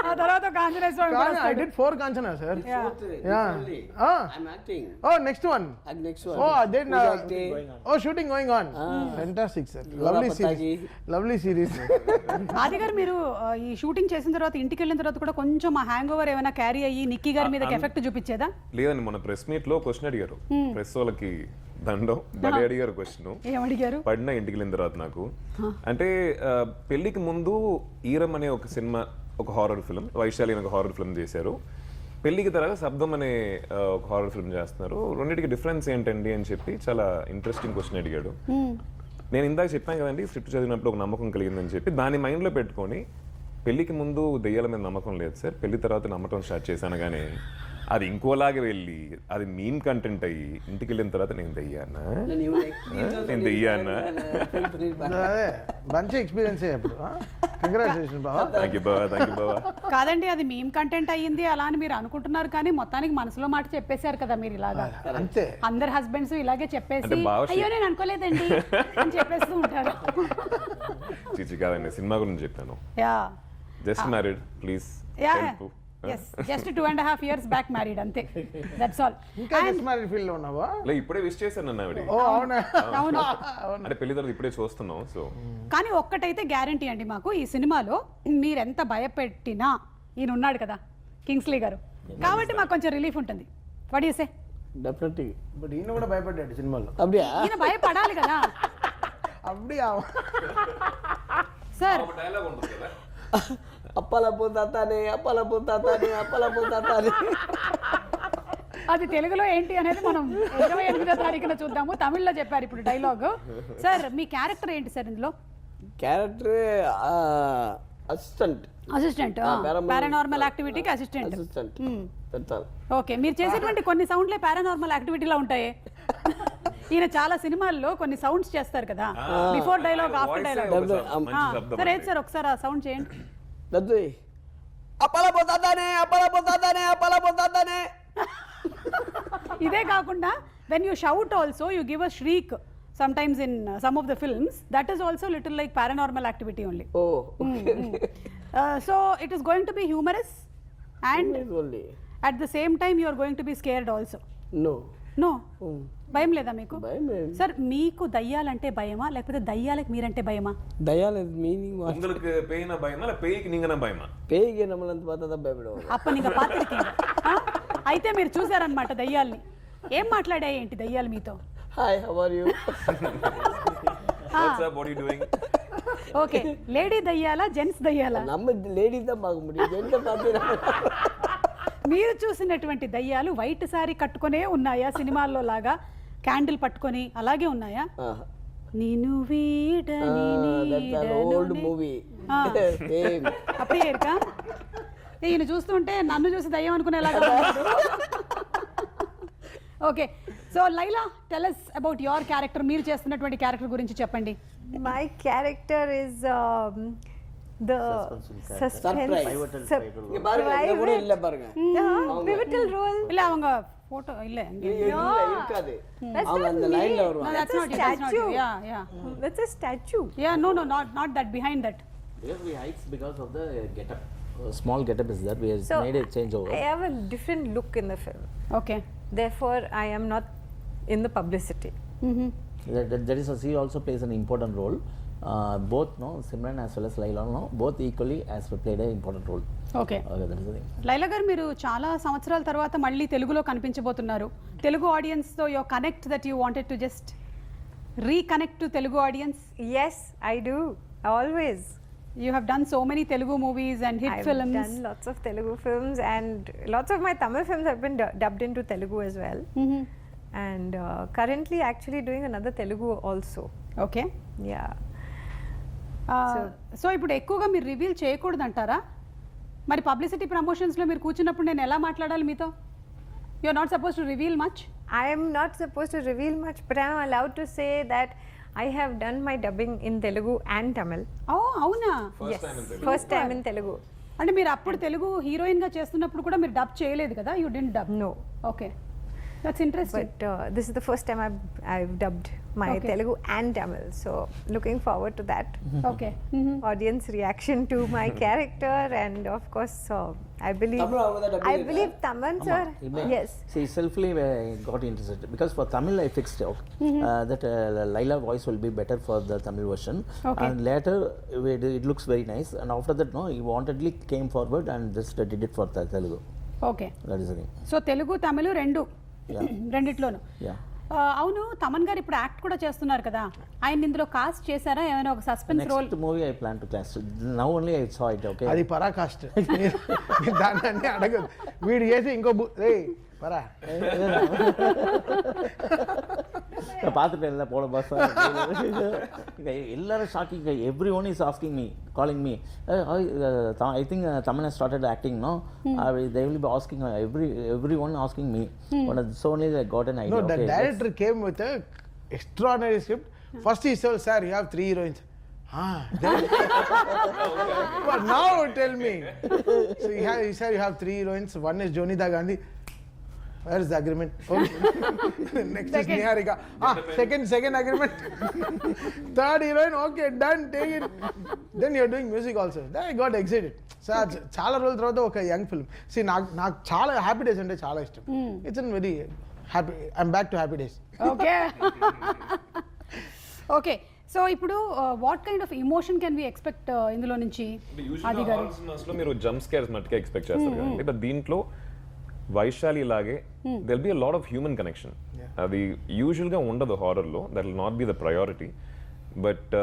ఆ తర్వాత I did 4 Kanchana, sir. Yeah. Oh, next one. Oh, then shooting going on. Fantastic, sir. Lovely series. ఆది గారు, మీరు ఈ షూటింగ్ చేసిన తర్వాత ఇంటికి వెళ్ళిన తర్వాత కూడా కొంచెం ఆ హ్యాంగ్ ఓవర్ ఏమైనా క్యారీ అయ్యి నిక్కీ గారి మీద ఎఫెక్ట్ చూపించేదా? లేదండి, మొన్న ప్రెస్ మీట్ లో క్వశ్చన్ అడిగారు, ప్రెస్ వాళ్ళకి దండం బలి అడిగారు. క్వశ్చన్ ఏమడిగారు? పడిన ఇంటికి వెళ్ళిన తర్వాత నాకు అంటే పెళ్లికి ముందు ఈరం అనే ఒక సినిమా, ఒక హారర్ ఫిల్మ్, వైశాలి అనే ఒక హారర్ ఫిల్మ్ చేశారు. పెళ్లికి తర్వాత శబ్దం అనే ఒక హారర్ ఫిల్మ్ చేస్తున్నారు. రెండింటికి డిఫరెన్స్ ఏంటండి అని చెప్పి చాలా ఇంట్రెస్టింగ్ క్వశ్చన్ అడిగాడు. నేను ఇందాక చెప్పాను కదండి, స్క్రిప్ట్ చదివినప్పుడు ఒక నమ్మకం కలిగిందని చెప్పి దాన్ని మైండ్లో పెట్టుకొని పెళ్లికి ముందు దెయ్యాల మీద నమ్మకం లేదు సార్, పెళ్లి తర్వాత నమ్మకం స్టార్ట్ చేశాను. కానీ అది ఇంకోలాగే వెళ్ళి అది మీమ్ కంటెంట్ అయ్యి ఇంటికి వెళ్ళిన తర్వాత నేను దెయ్యానా మంచి ఎక్స్పీరియన్స్. కాదండి, అది మీమ్ కంటెంట్ అయ్యింది అలా అని మీరు అనుకుంటున్నారు, కానీ మొత్తానికి మనసులో మాట చెప్పేశారు కదా మీరు. ఇలాగా అంతే, అందరు హస్బెండ్స్ ఇలాగే చెప్పేసి అయ్యో నేను అనుకోలేదండి అని చెప్పేస్తూ ఉంటారు. చిచి కాదండి, సినిమా గురించి చెప్పాను. Just married please. Yes, just 2.5 years back married, ante. That's all. ఇంకా జస్ట్ మ్యారీడ్ ఫీల్ లో ఉన్నావా? లే, ఇప్పుడే విష్ చేశాను అన్న ఆవిడ. ఓ అవునా? అవును, అంటే పెళ్లి తర్వాత ఇప్పుడే చూస్తున్నాం. సో కానీ ఒక్కటైతే గ్యారంటీ అండి, మాకు ఈ సినిమాలో మీరెంత భయపెట్టినా ఈయన ఉన్నాడు కదా కింగ్స్లీ గారు, కాబట్టి మాకు కొంచెం రిలీఫ్ ఉంటుంది. What you say? Definitely. But ఈయన కూడా భయపడ్డాడు సినిమాలో. అబ్డియా? ఈయన భయపడాలి కదా. అబ్డియా సార్, డైలాగ్ ఉంటుంది కదా, అప్పలపోతానే. అది తెలుగులో ఏంటి అనేది మనం 28వ తారీఖున చూద్దాము. తమిళ్లో చెప్పారు ఇప్పుడు డైలాగ్. సార్, మీ క్యారెక్టర్ ఏంటి సార్ ఇందులో? Character assistant. పారానార్మల్ యాక్టివిటీకి అసిస్టెంట్. ఓకే, మీరు చేసేటువంటి కొన్ని సౌండ్లే పారానార్మల్ యాక్టివిటీలా ఉంటాయి. ఈయన చాలా సినిమాల్లో కొన్ని సౌండ్స్ చేస్తారు కదా, బిఫోర్ డైలాగ్ ఆఫ్టర్ డైలాగ్. సరే సార్, ఒకసారి ఆ సౌండ్ చేయండి. ఇదే కాకుండా when you shout also you give a shriek sometimes in some of the films, that is also little like paranormal activity only. So it is going to be humorous and at the same time you are going to be scared also. No భయం లేదా మీకు? Sir, మీకు దయ్యాలంటే భయమా లేకపోతే దయ్యాలకు మీరంటే భయమా? దయ్యాల meaning உங்களுக்கு பேய்னா பயமா இல்ல பேய்க்கு நீங்கனா பயமா? பேய்க்கு நம்மளంత பார்த்தா பயப்படுவோம். అప్ప నీకు పాత్రకి. అయితే మీరు చూసారన్నమాట దయ్యాల్ని. ఏం మాట్లాడాయి ఏంటి దయ్యాలు మీతో? Hi, how are you? What's up, what are you doing? Okay, lady దయ్యాలా జెంట్స్ దయ్యాలా? நம்ம லேடி தான் பார்க்க முடியும், ஜென்ஸ் பார்த்தா. మీరు చూసినటువంటి దయ్యాలు వైట్ సారీ కట్టుకునే ఉన్నాయా సినిమాల్లో లాగా? క్యాండిల్ పట్టుకొని అలాగే ఉన్నాయా? నేను వీడని ఓల్డ్ మూవీ అప్పుడే ఏరుకా ఈయన చూస్తుంటే నన్ను చూసి దయ్యం అనుకునేలాగా ఉన్నాడు. Okay, so Laila, tell us about your character. మీరు చేస్తున్నటువంటి క్యారెక్టర్ గురించి చెప్పండి. My character is the suspense. கூட இல்ல பாருங்க. Pivotal role. இல்ல அவங்க போட்டோ இல்ல இருக்காது. That's அவன் not அந்த me. லைன்ல வருவான். No, that's not you, that's not you. Yeah. That's a statue. Yeah, no, not that, behind that. Because we hikes because of the getup. Small getup is that we have So made a changeover. I have a different look in the film. Okay. Therefore, I am not in the publicity. There is she also plays an important role. Both Simran as well as Laila both equally has played an important role. Okay, Okay, that is the thing. Laila గారు మీరు చాలా సంవత్సరాల తర్వాత మళ్ళీ తెలుగులో కనిపించబోతున్నారు. Telugu audience తో your connect that you wanted to just reconnect to Telugu audience. Yes, I do. Always. You have done so many Telugu movies and hit I've films. done lots of Telugu films, and lots of my Tamil films have been dubbed into Telugu as well. And currently actually doing another Telugu also. Okay, Yeah. So ఇప్పుడు ఎక్కువగా మీరు reveal చేయకూడదు అంటారా? మరి publicity ప్రమోషన్స్లో మీరు కూర్చున్నప్పుడు నేను ఎలా మాట్లాడాలి మీతో? You are not suppose to reveal much. I am not supposed to reveal much, but I am allowed to say that I have done my dubbing in Telugu and Tamil. ఓ అవునా? Yes, first time in Telugu. అంటే మీరు అప్పుడు తెలుగు హీరోయిన్గా చేస్తున్నప్పుడు కూడా మీరు dub చేయలేదు కదా? You didn't dub. No, okay, that's interesting. but this is the first time I've dubbed my Okay. Telugu and Tamil. So looking forward to that. Okay, Audience reaction to my character, and of course I believe Tamil அவங்க தான் dubbing believe Taman sir. Yes. See, selfly got interested because for Tamil I fixed out that Laila voice will be better for the Tamil version. Okay. And later it looks very nice. And after that, he wantedly came forward and just did it for Telugu. Okay. That is the thing. So Telugu తమిళ రెండు రెండిట్లోనూ. Yeah. అవును, తమన్ గారు ఇప్పుడు act కూడా చేస్తున్నారు కదా, ఆయన ఇందులో కాస్ట్ చేశారా ఏమైనా ఒక suspense role? Next movie I plan to cast. Now only I saw it. Okay. అది పరాకాష్ట. మీరు దాన్ని అన్నీ అడగదు. వీడు చేసి ఇంకో రే పరా பார்த்துட்டு எல்லாம் போட பாஸ் எல்லாரும் shocking. Everyone is asking me, calling me. I think Tamil started acting. No, they will be asking everyone asking me. But so only I got an idea. No, the Okay, director came with a extraordinary script. First he said, sir, you have 3 heroines. But now tell me. So he said you have 3 heroines. One is Jonita Gandhi. Where is the agreement? Okay. Next is Niharika. Second agreement. Third heroine. Okay, done. Take it. Then you're doing music also. Then I got excited. So చాలా రోజుల తర్వాత ఒక young film. See, నాకు చాలా happy days అంటే చాలా ఇష్టం. It's a very happy. I'm back to happy days. Okay. Okay, so ఇప్పుడు what kind of emotion can we expect ఇందులో నుంచి? అది గారు లో మీరు జంప్ స్కేర్స్ మట్టుకే ఎక్స్పెక్ట్ చేస్తారు కదండి, బట్ దీంట్లో వైశాలి లాగే there'll be a lot of human connection. అది యూజువల్ గా ఉండదు హారర్ లో. That will not be the priority. But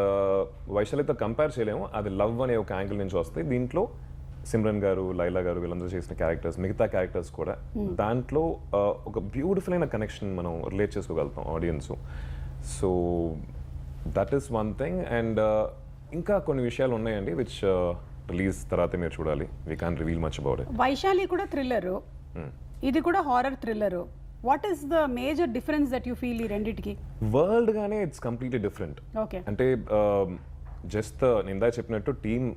వైశాలితో కంపేర్ చేయలేము. అది లవ్ అనే ఒక యాంగిల్ నుంచి వస్తాయి. దీంట్లో సిమ్రన్ గారు, లైలా గారు వీళ్ళందరూ చేసిన క్యారెక్టర్స్, మిగతా క్యారెక్టర్స్ కూడా దాంట్లో ఒక బ్యూటిఫుల్ అయిన కనెక్షన్ మనం రిలేట్ చేసుకోగలుగుతాం audience. So that is one thing. And ఇంకా కొన్ని విషయాలు ఉన్నాయండి విచ్ రిలీజ్ తర్వాత మీరు చూడాలి. We can reveal much about it. Vaishali కూడా థ్రిల్లరు, ఇది కూడా horror thriller. What is the major difference that you feel ఈ రెండిటికి? వరల్డ్ గానే ఇట్స్ కంప్లీట్లీ డిఫరెంట్. ఓకే, అంటే జస్ట్ నేను ఇందా చెప్పినట్టు టీమ్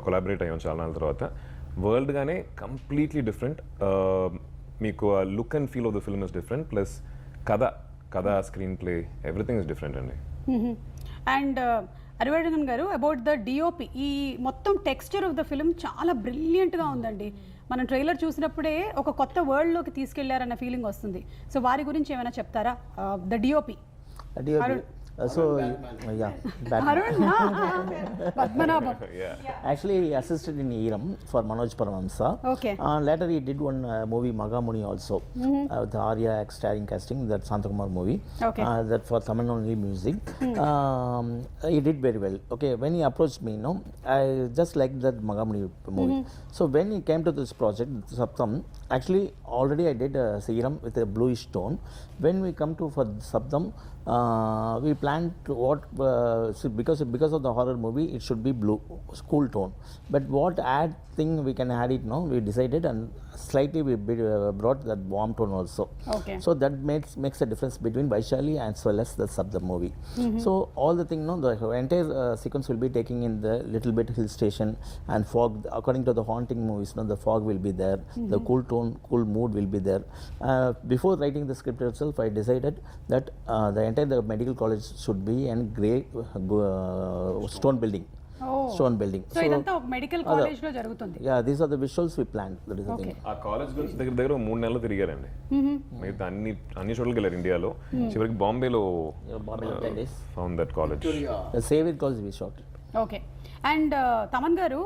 కొలాబరేట్ అయ్యాం చాలా నాళ్ళ తర్వాత. వరల్డ్ గానే కంప్లీట్లీ డిఫరెంట్. మీకు look and feel of the film is different. Plus కథ, screenplay, everything is different అండి. And Arivazhagan garu, about the DOP, ఈ మొత్తం టెక్స్చర్ ఆఫ్ ద ఫిల్మ్ చాలా బ్రిలియంట్గా ఉందండి. మనం ట్రైలర్ చూసినప్పుడే ఒక కొత్త వరల్డ్లోకి తీసుకెళ్లారన్న ఫీలింగ్ వస్తుంది. సో వారి గురించి ఏమైనా చెప్తారా? The DOP So, yeah, Batman. Arun Padmanabham. Actually, he assisted in Eram for Manoj Paramhamsa. Okay. Later, he did one movie, Magamuni, also. The Arya starring casting, that Santakumar movie. Okay. That for Tamil only music. He did very well. Okay, when he approached me, I just liked that Magamuni movie. So, when he came to this project, Saptam, actually, already I did Seeram with a bluish tone. When we come to for Saptam, we planned to because of the horror movie, it should be blue, cool tone. But what thing we can add it now, we decided, and slightly we brought that warm tone also. Okay. So that makes a difference between Vaishali as well as the Sabda movie. So all the thing, the entire sequence will be taking in the little bit hill station and fog. According to the haunting movies, the fog will be there, the cool tone, cool mood will be there. Before writing the script itself, I decided that the medical college should be in grey stone building. Stone building. So ఇదంతా ఒక medical college లో జరుగుతుంది. Yeah, these are the visuals we planned. That is the thing. ఆ college గురించి దగ్గర 3 నెలలు తిరిగారండి. మిగతా అన్ని చోట్లకి వెళ్ళారు ఇండియాలో. చివరికి బాంబేలో Bombay 10 days. Found that college. The Save It College we shot. Okay. And Thaman గారు,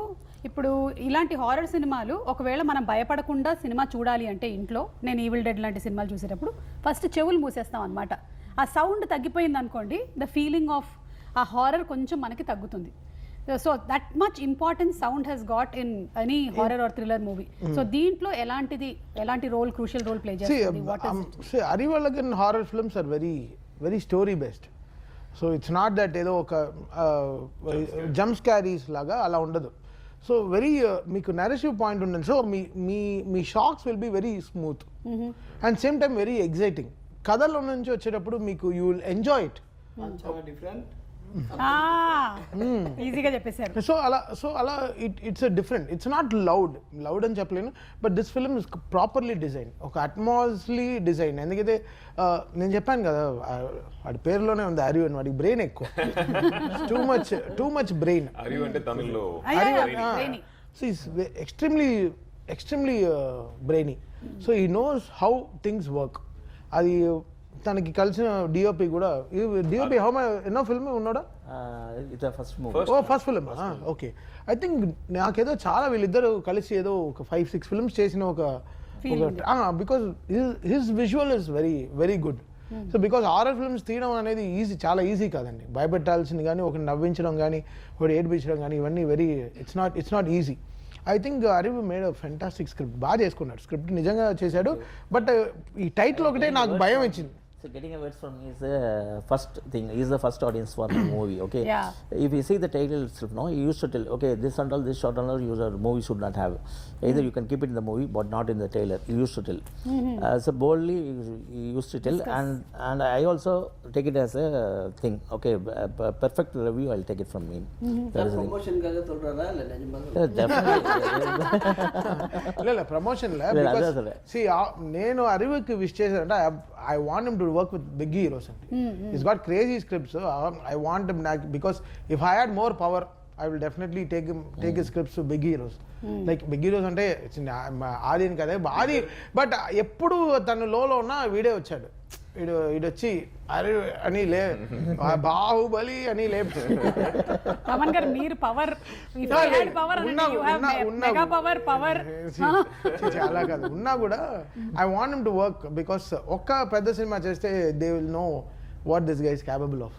ఇప్పుడు ఇలాంటి హారర్ సినిమాలు ఒకవేళ మనం భయపడకుండా సినిమా చూడాలి అంటే ఇంట్లో, నేను ఈవిల్ డెడ్ లాంటి సినిమాలు చూసేటప్పుడు ఫస్ట్ చెవులు మూసేస్తాం అనమాట. ఆ సౌండ్ తగ్గిపోయింది అనుకోండి, ద ఫీలింగ్ ఆఫ్ ఆ హారర్ కొంచెం మనకి తగ్గుతుంది. So that much importance sound has got in any horror or thriller movie. So దీంట్లో ఎలాంటి రోల్, క్రూషియల్ రోల్ ప్లే చేస్తుంది? What is it? Arivalagan horror films are very, very story based. So it's not that ఏదో ఒక jump స్కారీస్ లాగా అలా ఉండదు. So very మీకు narrative point ఉంటుంది. సో మీ shocks will be very smooth and same time very exciting. కథలో నుంచి వచ్చేటప్పుడు మీకు యూ విల్ ఎంజాయ్ ఇట్. చాలా డిఫరెంట్. ఈజీగా చెప్పేశారు. సో అలా it's different. It's not loud అని చెప్పలేను, but this film is properly design, ఒక అట్మాస్లీ డిజైన్. ఎందుకంటే నేను చెప్పాను కదా, వాడి పేరులోనే ఉంది అరియు అని, వాడికి బ్రెయిన్ ఎక్కువ, టూ మచ్ బ్రెయిన్. అరియు అంటే తమిళ్లో so is extremely brainy. So ఈ నోస్ హౌ థింగ్స్ వర్క్. అది తనకి కలిసిన డిఓపి కూడా, డిఓపి ఎన్నో ఫిల్మ్ ఉన్నాడా? First movie. First film. Okay. I think నాకేదో చాలా వీళ్ళిద్దరు కలిసి ఏదో ఒక 5-6 ఫిల్మ్స్ చేసిన ఒక because his visual is very very good. So because horror films తీయడం అనేది చాలా ఈజీ కాదండి. భయపెట్టాల్సింది కానీ, ఒకటి నవ్వించడం కానీ, ఒకటి ఏడిపించడం కానీ, ఇవన్నీ it's not easy. I think Arivu made a fantastic script. బాగా చేసుకున్నాడు, స్క్రిప్ట్ నిజంగా చేశాడు. బట్ ఈ టైటిల్ ఒకటే నాకు భయం ఇచ్చింది. So getting a words from me is the first thing. He is the first audience for the movie. Okay. Yeah. If you see the title itself, he used to tell, okay, this and all, this short and all, your movie should not have. Either you can keep it in the movie, but not in the trailer. He used to tell. So boldly, he used to tell, and I also take it as a thing. Okay, perfect review. I'll take it from him. That is the thing. ప్రమోషన్గానే சொல்றதா இல்ல நிஜமாவே? Definitely. Promotion అదే. నేను అరివికి wish చేశానంటే I want him to work with big heroes. He's got crazy scripts. So I want him because if I had more power, I will definitely take his scripts to big heroes. Like big heroes అంటే ఆది అని కదా, ఆది. But ఎప్పుడు తను లోలో ఉన్న వీడే వచ్చాడు, వీడొచ్చి అరే అని బాహుబలి అని తమన్ గారు, మీరు పవర్ చాలా కాదు ఉన్నా కూడా I want him to work because ఒక్క పెద్ద సినిమా చేస్తే they will know what this guy is capable of.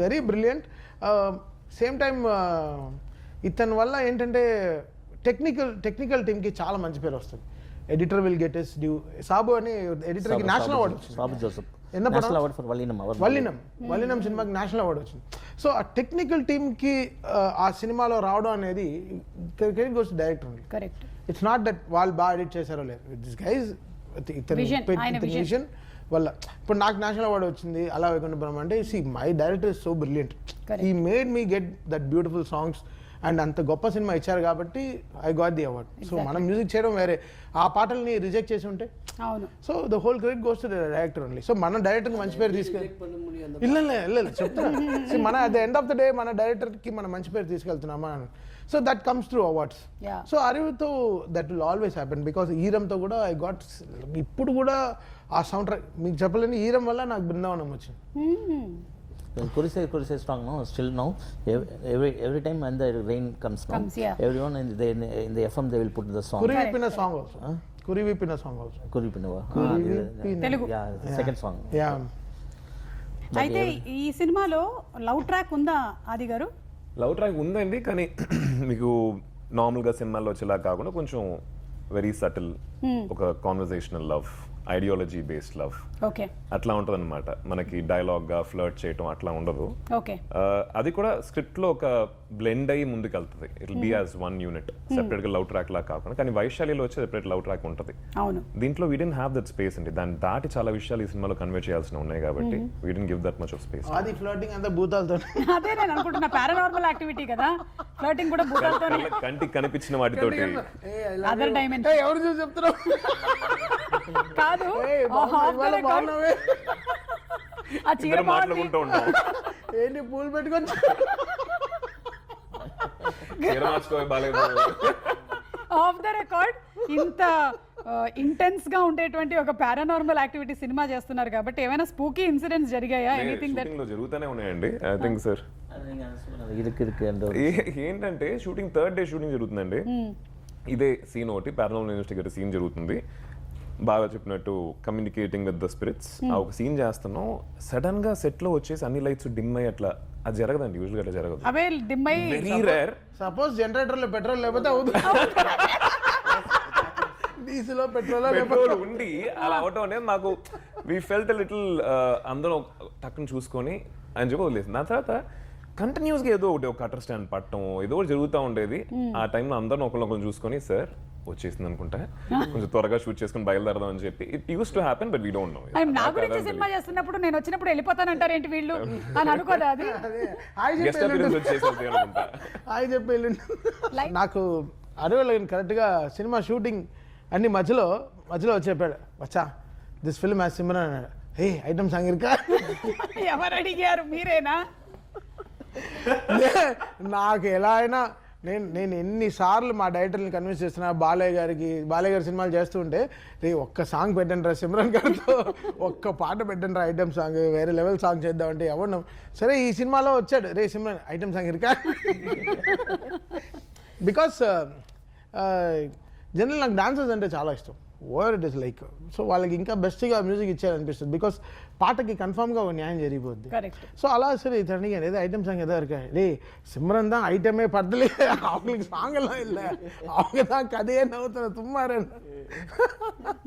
Very brilliant. Same time ఇతని వల్ల ఏంటంటే టెక్నికల్ టీమ్కి చాలా మంచి పేరు వస్తుంది. Editor will get his due. Sabu అని ఎడిటర్కి నేషనల్ అవార్డు వచ్చింది. సాబు జోసెఫ్. ఎన్న నేషనల్ అవార్డు ఫర్ వల్లినం సినిమాకి నేషనల్ అవార్డు వచ్చింది. సో ఆ టెక్నికల్ టీమ్కి ఆ సినిమాలో రావడం అనేది credit goes to director only. Correct. It's not that వాళ్ళు బాగా ఎడిట్ చేశారో లేదు. దిస్ గైజ్ విజన్ వల్ల ఇప్పుడు నాకు నేషనల్ అవార్డు వచ్చింది అలా వైకుంఠ బ్రహ్మ అంటే, see my director is so brilliant. He made me get that beautiful songs and అంత గొప్ప సినిమా ఇచ్చారు కాబట్టి I got the award. So మనం మ్యూజిక్ చేయడం వేరే, ఆ పాటల్ని రిజెక్ట్ చేసి ఉంటే so the whole credit goes to the director only. So మన డైరెక్టర్కి మంచి పేరు తీసుకెళ్ళి చెప్తాను. మన at the end of the day మన డైరెక్టర్కి మనం మంచి పేరు తీసుకెళ్తున్నామా. So that comes through awards. So అరివ్తో that will always happen because ఈరంతో కూడా ఐ గాట్, ఇప్పుడు కూడా ఆ సౌండ్ ట్రాక్ మీకు చెప్పలేని, ఈరం వల్ల నాకు బృందావనం వచ్చింది. Kurise strong now, still now. Every time when the rain comes now, Comes, yeah. everyone in the FM they will put the song. Kurivipina song also. Kurivipina song also. Kuripinava. Telugu. Yeah, the second song. Yeah. అయితే ఈ సినిమాలో love track ఉందా ఆది గారు? Love track ఉందండి, కానీ మీకు నార్మల్గా సినిమాల్లో వచ్చేలా కాకుండా కొంచెం వెరీ సటిల్, ఒక conversational love, ideology based love okay అట్లా ఉంటుంది అనమాట. మనకి డైలాగ్గా ఫ్లర్ట్ చేయటం అట్లా ఉండదు. ఓకే అది కూడా స్క్రిప్ట్ లో ఒక బ్లెండ్ అయ్యి ముందుకు వెళ్తుంది. It be as one unit, separate గా లవ్ ట్రాక్ లా కాకుండా. కానీ వైశాలిలో వచ్చే సెపరేట్ లవ్ ట్రాక్ ఉంటుంది. అవును, దీంట్లో we didn't have that space అండి. దాన్ని దాటి చాలా విషయాలు ఈ సినిమాలో కన్వే చేయాల్సిన ఉన్నాయి కాబట్టి we didn't give that much of space. ఆది ఫ్లర్టింగ్ అంతా భూతాలతో. అదే నేను అనుకుంటున్నా, పారానార్మల్ యాక్టివిటీ కదా ఫ్లర్టింగ్ కూడా భూతాలతో, కంటికి కనిపించిన వాటితోటి అదర్ డైమెన్షన్. ఎవరు చూసి చెప్తున్నావు? కాదు ఆ చీర ఇద్దరు మాట్లాడుకుంటూ ఉంటాం. ఏంటి పూలు పెట్టుకొని చీర మార్చుకోవే బాలేదు. ఆఫ్ ద రికార్డ్ ఇంత ఇంటెన్స్ గా ఉండేటువంటి ఒక పారానార్మల్ యాక్టివిటీ సినిమా చేస్తున్నారు కాబట్టి ఏమైనా స్పూకీ ఇన్సిడెంట్స్ జరిగాయా? ఎనీథింగ్ దట్ షూటింగ్ లో జరుగుతూనే ఉన్నాయండి. ఐ థింక్ సార్ ఏంటంటే షూటింగ్ థర్డ్ డే షూటింగ్ జరుగుతుందండి. ఇదే సీన్ ఒకటి పారానార్మల్ ఇన్వెస్టిగేటర్ సీన్ జరుగుతుంది. బాగా చెప్పినట్టు కమ్యూనికేటింగ్ విత్ ద స్పిరిట్స్. ఆ ఒక సీన్ చేస్తున్నాం, సడన్ గా సెట్ లో వచ్చేసి అన్ని లైట్స్ డిమ్ అయ్యి అట్లా. అది జరగదండి, యూజువల్ గా అట్లా జరగదు. అవే దిమ్మై వెరీ రేర్. సపోజ్ జనరేటర్ లో పెట్రోల్ లేకపోతే అవుతుంది, డీజిల్ పెట్రోల్ పెట్రోల్ ఉండి అలా అవటం అనేది మాకు వి ఫెల్ట్ లిటిల్ అందరం టక్కుని చూసుకొని అని చెప్పి వదిలేసింది. దాని తర్వాత కంటిన్యూస్ గా ఏదో ఒకటి ఒక కటర్ స్టాండ్ పట్టడం ఏదో ఒకటి జరుగుతూ ఉండేది. ఆ టైంలో అందరం ఒకరినొకరు చూసుకొని సార్ వచ్చేసింది అనుకుంటా, కొంచెం త్వరగా షూట్ చేసుకుని బయలుదేరదాం అని చెప్పి it use to happen, but we don't know. నా గురించి సినిమా చేస్తున్నప్పుడు నేను వచ్చినప్పుడు వెళ్ళిపోతానంటారు ఏంటి వీళ్ళు అని అనుకోదా? అది గెస్ట్ అపియరెన్స్ వచ్చేసింది అనుకుంటా. హాయ్ చెప్పి నాకు అడవిలో కరెక్ట్గా సినిమా షూటింగ్ అన్ని మధ్యలో చెప్పాడు, వచ్చా దిస్ ఫిల్మ్ యాజ్ సిమ్రన్ అన్నాడు. హే ఐటమ్ సాంగ్ ఇరుకా? ఎవరు అడిగారు, మీరేనా? నాకు ఎలా అయినా నేను ఎన్నిసార్లు మా డైరెక్టర్ని కన్విన్స్ చేస్తున్నా, బాలయ్య గారి సినిమాలు చేస్తుంటే రే ఒక్క సాంగ్ పెట్టండి రా సిమ్రన్ గారితో, ఒక్క పాట పెట్టండి రా ఐటమ్ సాంగ్, వేరే లెవెల్ సాంగ్ చేద్దామంటే ఎవరు. సరే ఈ సినిమాలో వచ్చాడు, రే సిమ్రన్ ఐటమ్ సాంగ్ ఇరుకా? బికాస్ జనరల్ నాకు డాన్సర్స్ అంటే చాలా ఇష్టం, over it is like. So వాళ్ళకి ఇంకా బెస్ట్గా మ్యూజిక్ ఇచ్చారనిపిస్తుంది, బికాస్ పాటకి కన్ఫామ్గా ఒక న్యాయం జరిగిపోద్ది. కరెక్ట్. సో అలా సరే ఇతనికి ఏదో ఐటమ్ సాంగ్ ఏదో இருக்கா రే சிம்ரன் தான் ஐட்டமே படத்துல அவங்களுக்கு சாங் எல்லாம் இல்லை, அவங்க தான் கதையே நவுతున్నారు తుమ్మారని.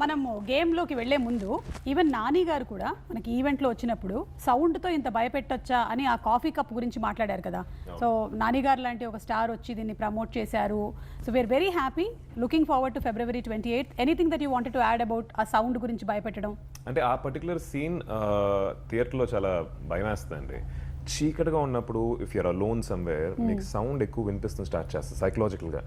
మనము గేమ్లోకి వెళ్లే ముందు ఈవెన్ నాని గారు కూడా మనకి ఈవెంట్లో వచ్చినప్పుడు సౌండ్తో ఇంత భయపెట్టొచ్చా అని ఆ కాఫీ కప్ గురించి మాట్లాడారు కదా. సో నాని గారు లాంటి ఒక స్టార్ వచ్చి దీన్ని ప్రమోట్ చేశారు. So we are very happy, looking forward to February 28th. Anything that you wanted to add about ఆ సౌండ్ గురించి భయపెట్టడం? అంటే ఆ పర్టికులర్ సీన్ థియేటర్లో చాలా భయం వేస్తుందండి. చీకటిగా ఉన్నప్పుడు ఇఫ్ యూఆర్ అలోన్ సమ్వేర్ మీకు సౌండ్ ఎక్కువ వినిపిస్తుంది స్టార్ట్ చేస్తుంది సైకలాజికల్గా.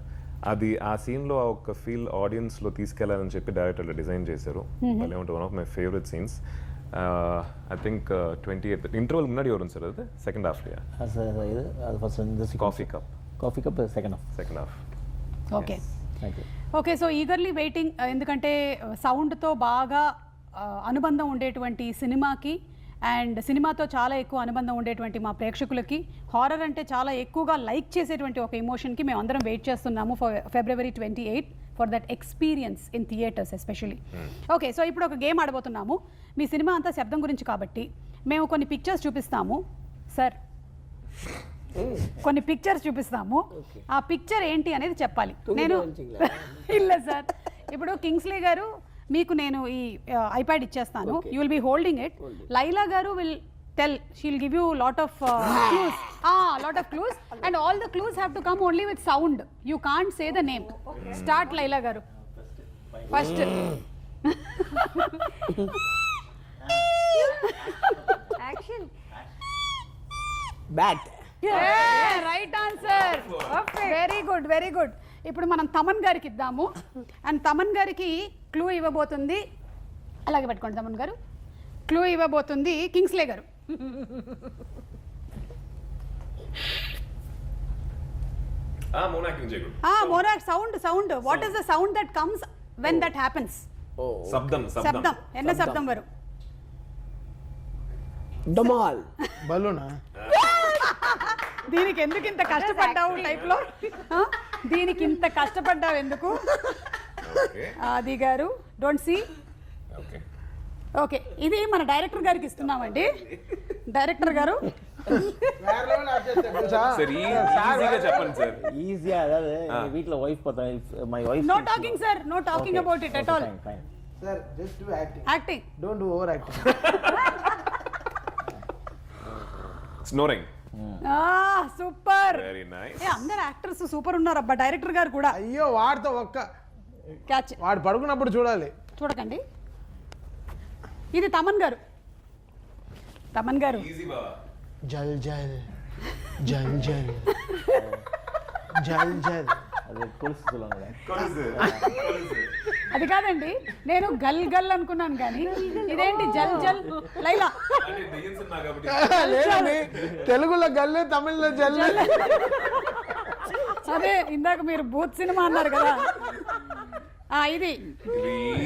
అది ఆ సీన్లో ఒక ఫీల్ ఆడియన్స్లో తీసుకెళ్లాలని చెప్పి డైరెక్టర్లు డిజైన్ చేశారు. భలే ఉంటుంది, one of my favourite scenes. I think 28th interval మున్నాడి వரும் సార్ అది సెకండ్ హాఫ్లో. Coffee cup second half. Okay okay. So eagerly waiting, ఎందుకంటే సౌండ్తో బాగా అనుబంధం ఉండేటువంటి సినిమాకి అండ్ సినిమాతో చాలా ఎక్కువ అనుబంధం ఉండేటువంటి మా ప్రేక్షకులకి హారర్ అంటే చాలా ఎక్కువగా లైక్ చేసేటువంటి ఒక ఎమోషన్కి మేము అందరం వెయిట్ చేస్తున్నాము for February 28th for that experience in theatres especially. Okay, so ఇప్పుడు ఒక గేమ్ ఆడబోతున్నాము. మీ సినిమా అంతా శబ్దం గురించి కాబట్టి మేము కొన్ని పిక్చర్స్ చూపిస్తాము సార్, కొన్ని పిక్చర్స్ చూపిస్తాము. ఆ పిక్చర్ ఏంటి అనేది చెప్పాలి. నేను ಇಲ್ಲ సార్, ఇప్పుడు కింగ్స్లీ గారు మీకు నేను ఈ ఐప్యాడ్ ఇచ్చేస్తాను, you will be holding it. Laila garu will tell, she will give you lot of clues and all the clues have to come only with sound. You can't say the name. Start Laila garu first. Action. Bat. Right answer, very good very good. ఇప్పుడు మనం తమన్ గారికి ఇద్దాము and Thaman గారికి clue ఇవ్వబోతుంది. అలాగే పెట్టుకోండి తమన్ గారు. Clue ఇవ్వబోతుంది కింగ్స్లే గారు. మోనాక్ sound. What is the sound that comes when that happens? శబ్దం శబ్దం. ఎన్న శబ్దం వரும்? Damal. బలూనా దీనికి ఎందుకు ఇంత కష్టపడ్డావు టైప్ లో దీనికి ఇంత కష్టపడ్డావు ఎందుకు ఓకే ఆది గారు డోంట్ సీ ఓకే ఓకే ఇది మన డైరెక్టర్ గారికి ఇస్తున్నామండి డైరెక్టర్ గారు సార్ ఈజీగా చెప్పండి సార్ ఈజీగా అதாவது వీటిలో వైఫ్ పోతాం my wife no talking sir no talking about it at all fine sir just do acting acting don't do over acting snoring super very nice అందరు యాక్టర్స్ సూపర్ ఉన్నారు అబ్బా director గారు కూడా అయ్యో వాడితో ఒక్క క్యాచ్ వాడు పడుకున్నప్పుడు చూడాలి చూడకండి ఇది తమన్ గారు తమన్ గారు ఈజీ బావా జల్ జల్ జల్ జల్ జల్ జల్ అది పులుసు சொல்லுங்க అది కాదండి నేను గల్ గల్ అనుకున్నాను కానీ ఇదేంటి జల్ జల్ లైలా అంటే దెయ్యం సినిమా కాబట్టి లేదండి తెలుగులో గల్లు తమిళ్లో జల్లు అదే ఇందాక మీరు బూత్ సినిమా అన్నారు కదా ఇది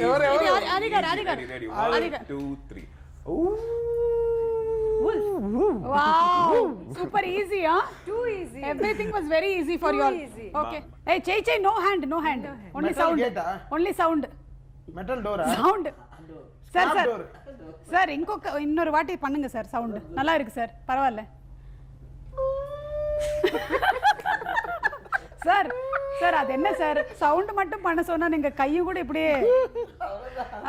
ఎవరు ఇది అది గారు అది గారు రెడీ అది 1 గారు 2 3 wow super easy Too easy. Everything was very easy for you all okay ఏ చేయి no hand only Metal sound gate ఆ? ఓన్లీ సౌండ్ మెటల్ డోరా sound sir sir door. Sir இன்னொரு வாட்டி பண்ணுங்க சார் சவுண்ட் நல்லா இருக்கு சார் பரவாயில்ல சார் சார் அது என்ன சார் சவுண்ட் மட்டும் பண்ண சொன்னா நீங்க கையும் கூட இப்படியே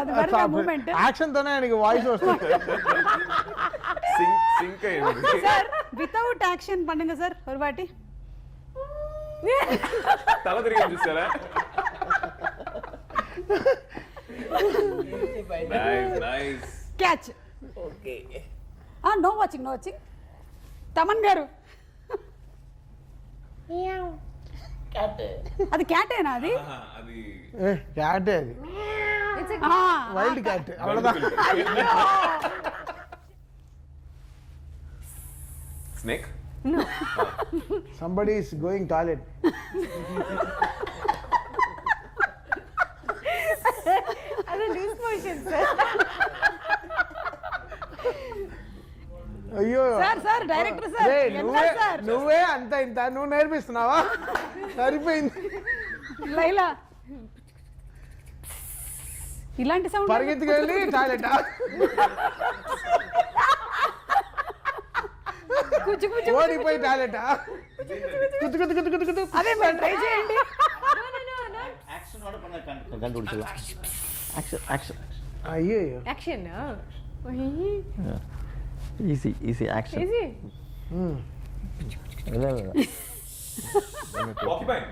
அது வர மூமெண்ட் యాక్షన్ తోనే ఆయనకి వాయిస్ వస్తుంది సింక్ అయ్యింది சார் వితౌట్ యాక్షన్ பண்ணுங்க சார் ஒரு வாட்டி తల తిరిగి చూసారా nice catch Okay. No watching Thaman గారు Cat. అది క్యాటేనా అది అది క్యాట్ అది వైల్డ్ క్యాట్ అవ్వదా snake somebody is going toilet అది loose motion, sir. అయ్యో సార్ డైరెక్టర్ సార్ ఏయ్, ఎంత సార్ నువ్వే అంత ఇంత నువ్వు నేర్పిస్తున్నావా సరిపోయింది లైలా ఇలాంటి సౌండ్ పరిగెత్తుకెళ్ళి టాయిలెట్ కుచ్చు కుచ్చు ఓడిపోయి టాయిలెట్ కుత్తు కుత్తు కుత్తు కుత్తు కుత్తు అదే మరి ట్రై చేయండి యాక్షన్ కూడా பண்ண கண்டுபிடிச்சலாம் యాక్షన్ అయ్యో Action. Easy action Easy. ఇలా పాకిపైన్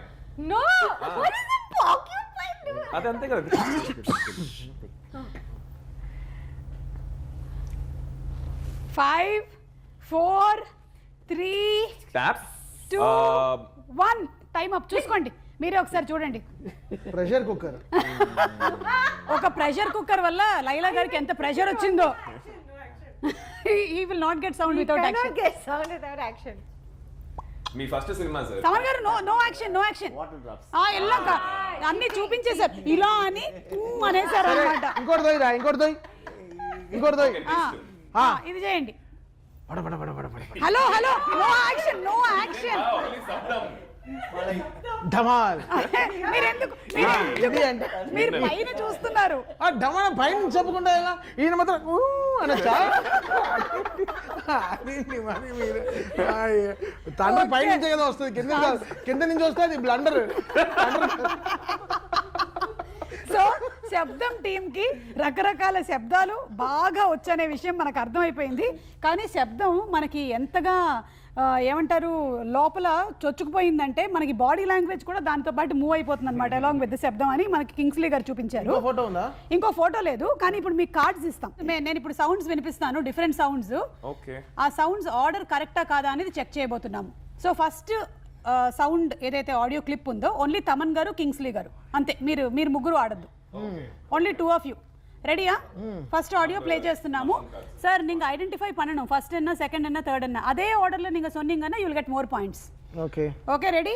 No. What is a porcupine doing? అది అంతే కదా 5 4 3 ట్యాప్ 2 1 టైం అప్ చూసుకోండి మీరే ఒకసారి చూడండి ప్రెషర్ కుక్కర్ ఒక ప్రెషర్ కుక్కర్ వల్ల లైలా గారికి ఎంత ప్రెషర్ వచ్చిందో he will not get sound without Cannot action get sound without action. Me first cinema sir Samar గారు నో యాక్షన్ వాటర్ డ్రాప్స్ ఎల్లాక అన్ని చూపించేశారు ఇలా అని అనేసారు అనమాట ఇంకోటి దొయ్యిరా ఇంకోటి దొయ్యి ఇది చేయండి పడ పడ పడ పడ పడ హలో నో యాక్షన్ ధమాల్ మీరు ఎందుకు ఇది అంటే మీరు పైన చూస్తున్నారు ఆ ధమాల్ పైన చెప్పకుండా ఎలా ఈయన మాత్రం ఊ అనొచ్చా అది మరి మీరు తండ్రి పై నుంచే కదా వస్తుంది కింద నుంచి వస్తే అది బ్లండర్ సో శబ్దం టీమ్ కి రకరకాల శబ్దాలు బాగా వచ్చనే విషయం మనకు అర్థమైపోయింది కానీ శబ్దం మనకి ఎంతగా ఏమంటారు లోపల చొచ్చుకుపోయిందంటే మనకి బాడీ లాంగ్వేజ్ కూడా దాంతో పాటు మూవ్ అయిపోతుంది అనమాట అలాంగ్ విత్ శబ్దం అని మనకి కింగ్స్లీ గారు చూపించారు ఫోటో ఉందా ఇంకో ఫోటో లేదు కానీ ఇప్పుడు మీకు కార్డ్స్ ఇస్తాం నేను ఇప్పుడు సౌండ్స్ వినిపిస్తాను డిఫరెంట్ సౌండ్స్ ఓకే ఆ సౌండ్స్ ఆర్డర్ కరెక్టా కాదా అనేది చెక్ చేయబోతున్నాము సో ఫస్ట్ సౌండ్ ఏదైతే ఆడియో క్లిప్ ఉందో ఓన్లీ తమన్ గారు కింగ్స్లీ గారు అంతే మీరు ముగ్గురు ఆడద్దు ఓన్లీ 2 ఆఫ్ యూ ரெடியா ஃபர்ஸ்ட் ஆடியோ ப்ளே చేస్తున్నాము சார் நீங்க ஐடென்டிஃபை பண்ணனும் ஃபர்ஸ்ட் என்ன செகண்ட் என்ன థర్డ్ என்ன அதே ஆர்டர்ல நீங்க சொன்னீங்கன்னா you will get more points okay okay ready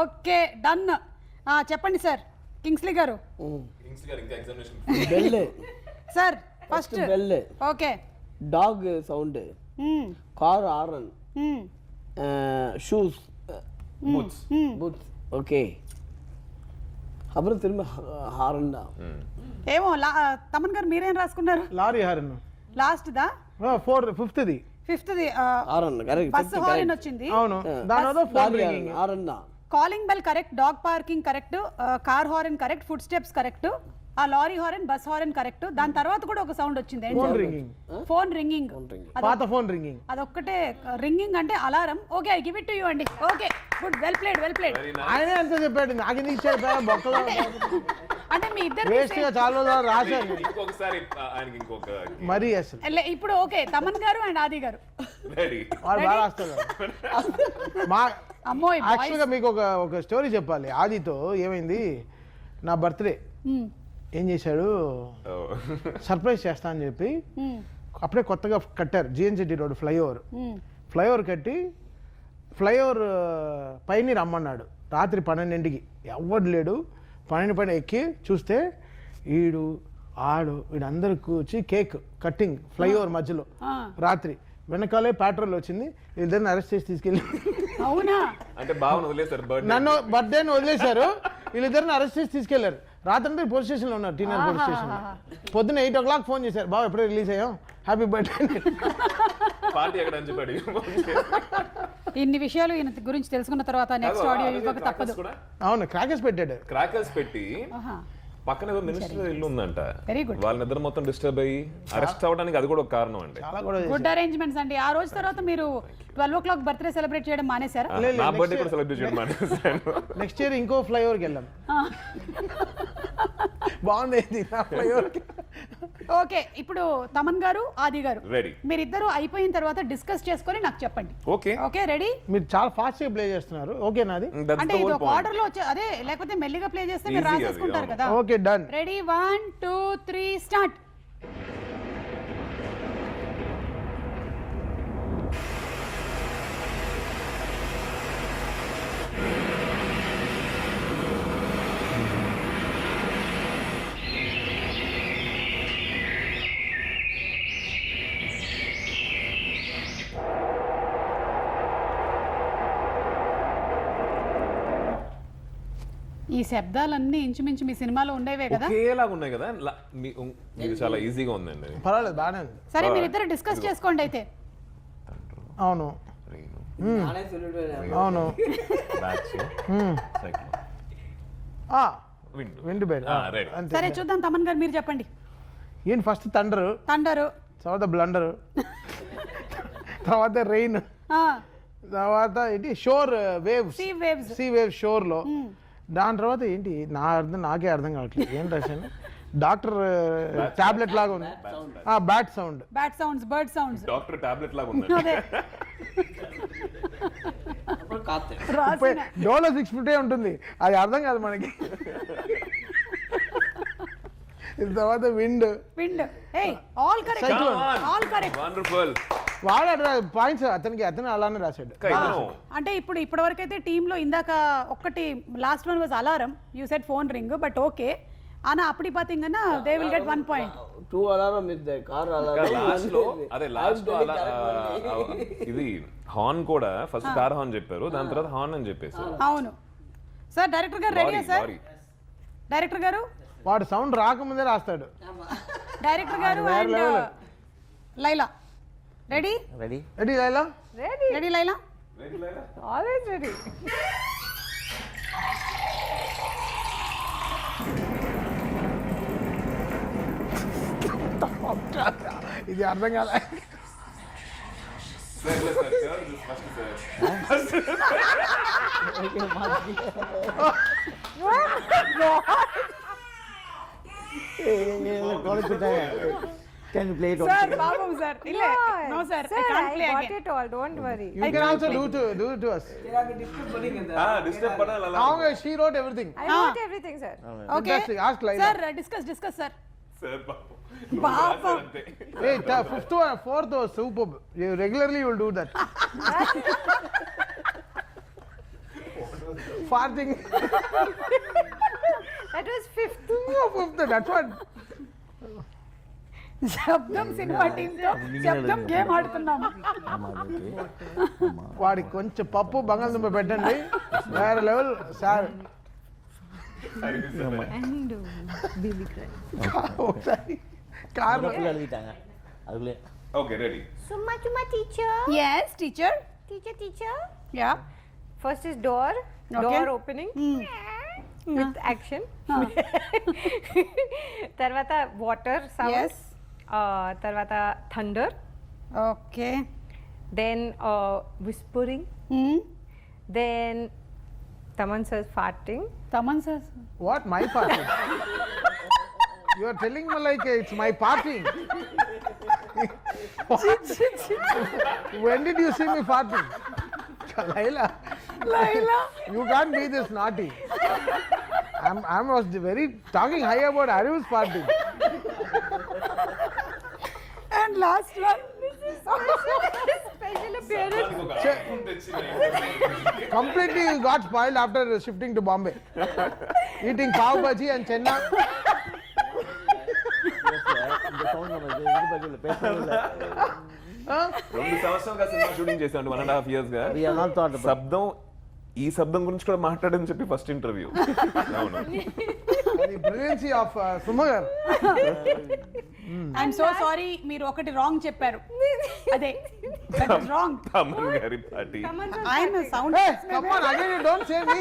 okay done. చెప్పండి sir Kingsley garu. Bell sir first bell okay. Dog sound car horn shoes boots okay అప్పుడు తిరుம்ப హారన్ ఏమో తమన్ గారు మీరేం రాసుకున్నారు? లారీ హారన్ లాస్ట్ దా ఫిఫ్త్ది fifth the horn correct bus horn వచ్చింది. అవును, దాని తర్వాత phone ringing. Horn calling bell correct, dog parking correct, car horn correct, footsteps correct, ఆ lorry horn bus horn correct. దాని తర్వాత కూడా ఒక సౌండ్ వచ్చింది, ఫోన్ రింగింగ్. Phone ringing. పాత ఫోన్ రింగింగ్. అదొక్కటే రింగింగ్ అంటే alarm. Okay I give it to you అండి. Okay good, well played well played. ఆయనే అంత చెప్పాడు, నాకు ఎందుకు ఇచ్చాడు బొక్కలో అంటే మీ ఇద్దరు వేస్ట్ గా చాలా రోజులు రాశాను ఇంకొకసారి ఆయనకి ఇంకొక మరీ అసలు ఇప్పుడు ఓకే తమన్ గారు అండ్ ఆది గారు. రెడీ. వాడు బాగా రాస్తాడు. మా అమ్మోయ్ యాక్చువల్గా మీకు ఒక స్టోరీ చెప్పాలి. ఆదితో ఏమైంది, నా బర్త్డే ఏం చేశాడు, సర్ప్రైజ్ చేస్తా అని చెప్పి అప్పుడే కొత్తగా కట్టారు జిఎన్జిటి రోడ్ ఫ్లైఓవర్ కట్టి ఫ్లైఓవర్ పైన రమ్మన్నాడు రాత్రి 12ంటికి. ఎవడు లేడు. 12 పైన ఎక్కి చూస్తే వీడందరూ కూర్చి కేక్ కట్టింగ్ ఫ్లైఓవర్ మధ్యలో రాత్రి. వెనకాలే పెట్రోల్ వచ్చింది, వీళ్ళిద్దరిని అరెస్ట్ చేసి తీసుకెళ్ళి అవునా అంటే బాగా వదిలేసారు. నన్ను బర్త్డేని వదిలేశారు, వీళ్ళిద్దరిని అరెస్ట్ చేసి తీసుకెళ్లారు. రాత్రి పోలీస్ స్టేషన్లో ఉన్నారు, టీనర్ పోలీస్ స్టేషన్. పొద్దున్న 8 o'clock ఫోన్ చేశారు, బాబు ఎప్పుడో రిలీజ్ అయ్యాం, హ్యాపీ బర్త్డే. పార్టీ ఎక్కడ అని చెప్పాడు. ఇన్ని విషయాలు ఈయన గురించి తెలుసుకున్న తర్వాత నెక్స్ట్ ఆడియో ఇవ్వక తప్పదు. అవును, క్రాకర్స్ పెట్టాడు. క్రాకర్స్ పెట్టి పక్కన ఏదో మినిస్టర్ ఇల్లు ఉందంట, వెరీ గుడ్. వాళ్ళ నిద్ర మొత్తం డిస్టర్బ్ అయ్యి అరెస్ట్ అవ్వడానికి అది కూడా ఒక కారణం అండి. చాలా కూడా గుడ్ అరేంజ్మెంట్స్ అండి. ఆ రోజు తర్వాత మీరు 12 o'clock బర్త్డే సెలబ్రేట్ చేయడం మానేశారా? నా బర్త్డే కూడా సెలబ్రేట్ చేయడం మానేశాను. నెక్స్ట్ ఇయర్ ఇంకో ఫ్లైఓవర్కి వెళ్ళాం. బాగుంది నా ఫ్లైఓవర్కి. ఓకే ఇప్పుడు తమన్ గారు ఆది గారు రెడీ. మీరిద్దరు అయిపోయిన తర్వాత డిస్కస్ చేసుకొని నాకు చెప్పండి. Okay okay ready? మీరు చాలా ఫాస్ట్ గా ప్లే చేస్తున్నారు. ఓకే నాది అంటే ఇది ఒక ఆర్డర్ లో వచ్చే అదే, లేకపోతే మెల్లిగా ప్లే చేస్తే మీరు Easy రాసేసుకుంటారు అది, కదా. Okay done. Ready 1 2 3 start. ఈ శబ్దాలన్నీ ఇంచుమించు మీ సినిమాలో ఉండేవే కదా. ఒకేలాగా ఉన్నాయి కదా. మీకు చాలా ఈజీగా ఉందండి. పర్వాలేదు, బాగానే ఉంది. సరే మీరిద్దరు డిస్కస్ చేసుకోండి అయితే. అవును అవును. విండ్ బెడ్ అంతే. సరే చూద్దాం తమన్ గారు మీరు చెప్పండి. ఏంటి ఫస్ట్ థండరు, తర్వాత బ్లండర్, తర్వాత రెయిన్, తర్వాత ఏంటి షోర్ వేవ్స్, సీ వేవ్స్ షోర్ లో. దాని తర్వాత ఏంటి నాకే అర్థం కావట్లేదు ఏంటి రాశాను. డాక్టర్ టాబ్లెట్ లాగా ఉంది. Bat sound, bird sounds. Doctor tablet లాగా ఉంది. డోలో 650 ఉంటుంది, అది అర్థం కాదు మనకి. తర్వాత విండ్. All correct. వండర్ఫుల్. వాడు పాయింట్స్ అతను అలానే రాశాడు. అంటే ఇప్పటి వరకు అయితే టీమ్ లో ఇందాక ఒక్కటి last one was alarm, you said phone ring, but okay ఆనా అప్పటి పాతీங்கன்னா they will get 1 point. 2 alarm ఇద్దే కార్ అలారం లాస్ట్ లో ఇది హార్న్ కూడా ఫస్ట్ కార్ హార్న్ చెప్పారు, దాని తర్వాత హార్న్ అని చెప్పేసారు. అవును సార్. డైరెక్టర్ గారు రెడీయా సార్? డైరెక్టర్ గారు వాడు సౌండ్ రాకముందే రాస్తాడు. డైరెక్టర్ గారు and Laila ready? Ready Laila? Ready Laila? Always ready. ఇది అర్థం కాలే. Can you play it Sir, also? Babam sir. No sir, I can't play got again. it all, don't worry. You can also do it to us. Disturb పడాలి. How she wrote everything. I wrote everything, sir. Okay. Fantastic. Ask Laila. Sir, discuss sir. Sir Babam. Hey, 5th or 4th was superb. You regularly will do that. farting. That was fifth. That's what. శబ్దం cinema టీంతో శబ్దం game ఆడుతున్నాము. వాడికి కొంచెం పప్పు బంగాళదుంప పెట్టండి, వేరే level sir. And baby cry. ఒకసారి కార్లో எழுதிட்டாங்க அதுக்குள்ளே okay ready. Summa chuma teacher. Yes teacher. Teacher. Yeah. First is door. Okay. Door opening. With action. తర్వాత water sound. Yes. తర్వాత thunder. Okay. Then whispering. Then Taman says farting. Thaman sir. What? My party? You are telling me like it's my party. When did you see me farting? Laila, you can't be this naughty. I was very talking high about Ariv's party. And last one. Special appearance. Completely got spoiled after shifting to Bombay. Eating pav bhaji and chenna. இந்த sound நம்ம இது பேசவே 2 సంవత్సరాలుగా cinema shooting చేశాను, 1.5 years గా. We have not thought about శబ్దం, ఈ శబ్దం గురించి కూడా మాట్లాడని చెప్పి ఫస్ట్ ఇంటర్వ్యూ. అవును. The brilliancy of Sumagar. I'm so sorry, మీరు ఒకటి రాంగ్ చెప్పారు. అదే దట్ ఇస్ రాంగ్. తమన్ గారి పార్టీ. Taman says ఆయన sound. Hey, come on, again you don't say me.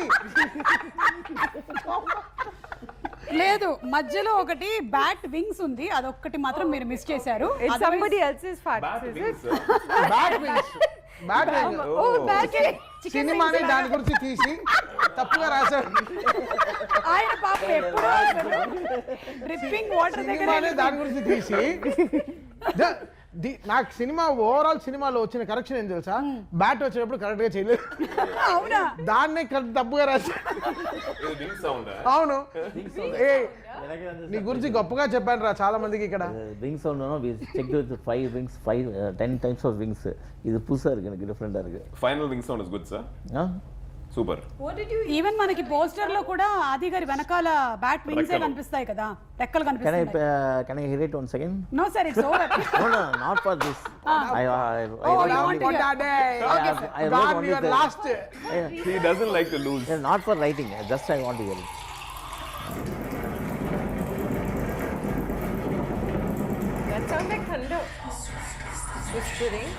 లేదు, మధ్యలో ఒకటి బ్యాట్ వింగ్స్ ఉంది, అదొక్కటి మాత్రం మీరు మిస్ చేశారు. it's somebody else's farts, Bat is wings. it? Bat wings. Bat wings. Oh, bat wings. సినిమాని దాని గురించి తీసి తప్పుగా రాశాడు. ఆయన పాపం ఎప్పుడో డ్రిప్పింగ్ వాటర్ సినిమాని దగ్గర దాని గురించి తీసి నాకు సినిమా ఓవరాల్ సినిమాలో వచ్చిన కరెక్షన్ ఏం తెలుసా, బ్యాట్ వచ్చేటప్పుడు కరెక్ట్ గా చేయలేదు, అవునా? దాన్నే తప్పుగా రాశాడు. ఇది wing sound ఆ? అవును. ఏ నీ గురించి గొప్పగా చెప్పాను రా చాలా మందికి ఇక్కడ. Wings sound we checked with 5 wings 10 types of wings. இது புதுசா இருக்கு, எனக்கு டிஃபரெண்டா இருக்கு. Final wing sound is good sir. Super. Even మనకి పోస్టర్ లో కూడా ఆది గారి వెనకాల బ్యాట్ వింగ్స్ కనిపిస్తాయి కదా, రెక్కలు Can కనిపిస్తాయి. I hear it once again? No sir, it's over. No, not for this. I Oh, wrote you only- want to hear? Okay, sir. I wrote God, only you are the- last. He doesn't like to lose. Yeah, not for writing, just I want to hear it. That sounds like thunder. Whispering.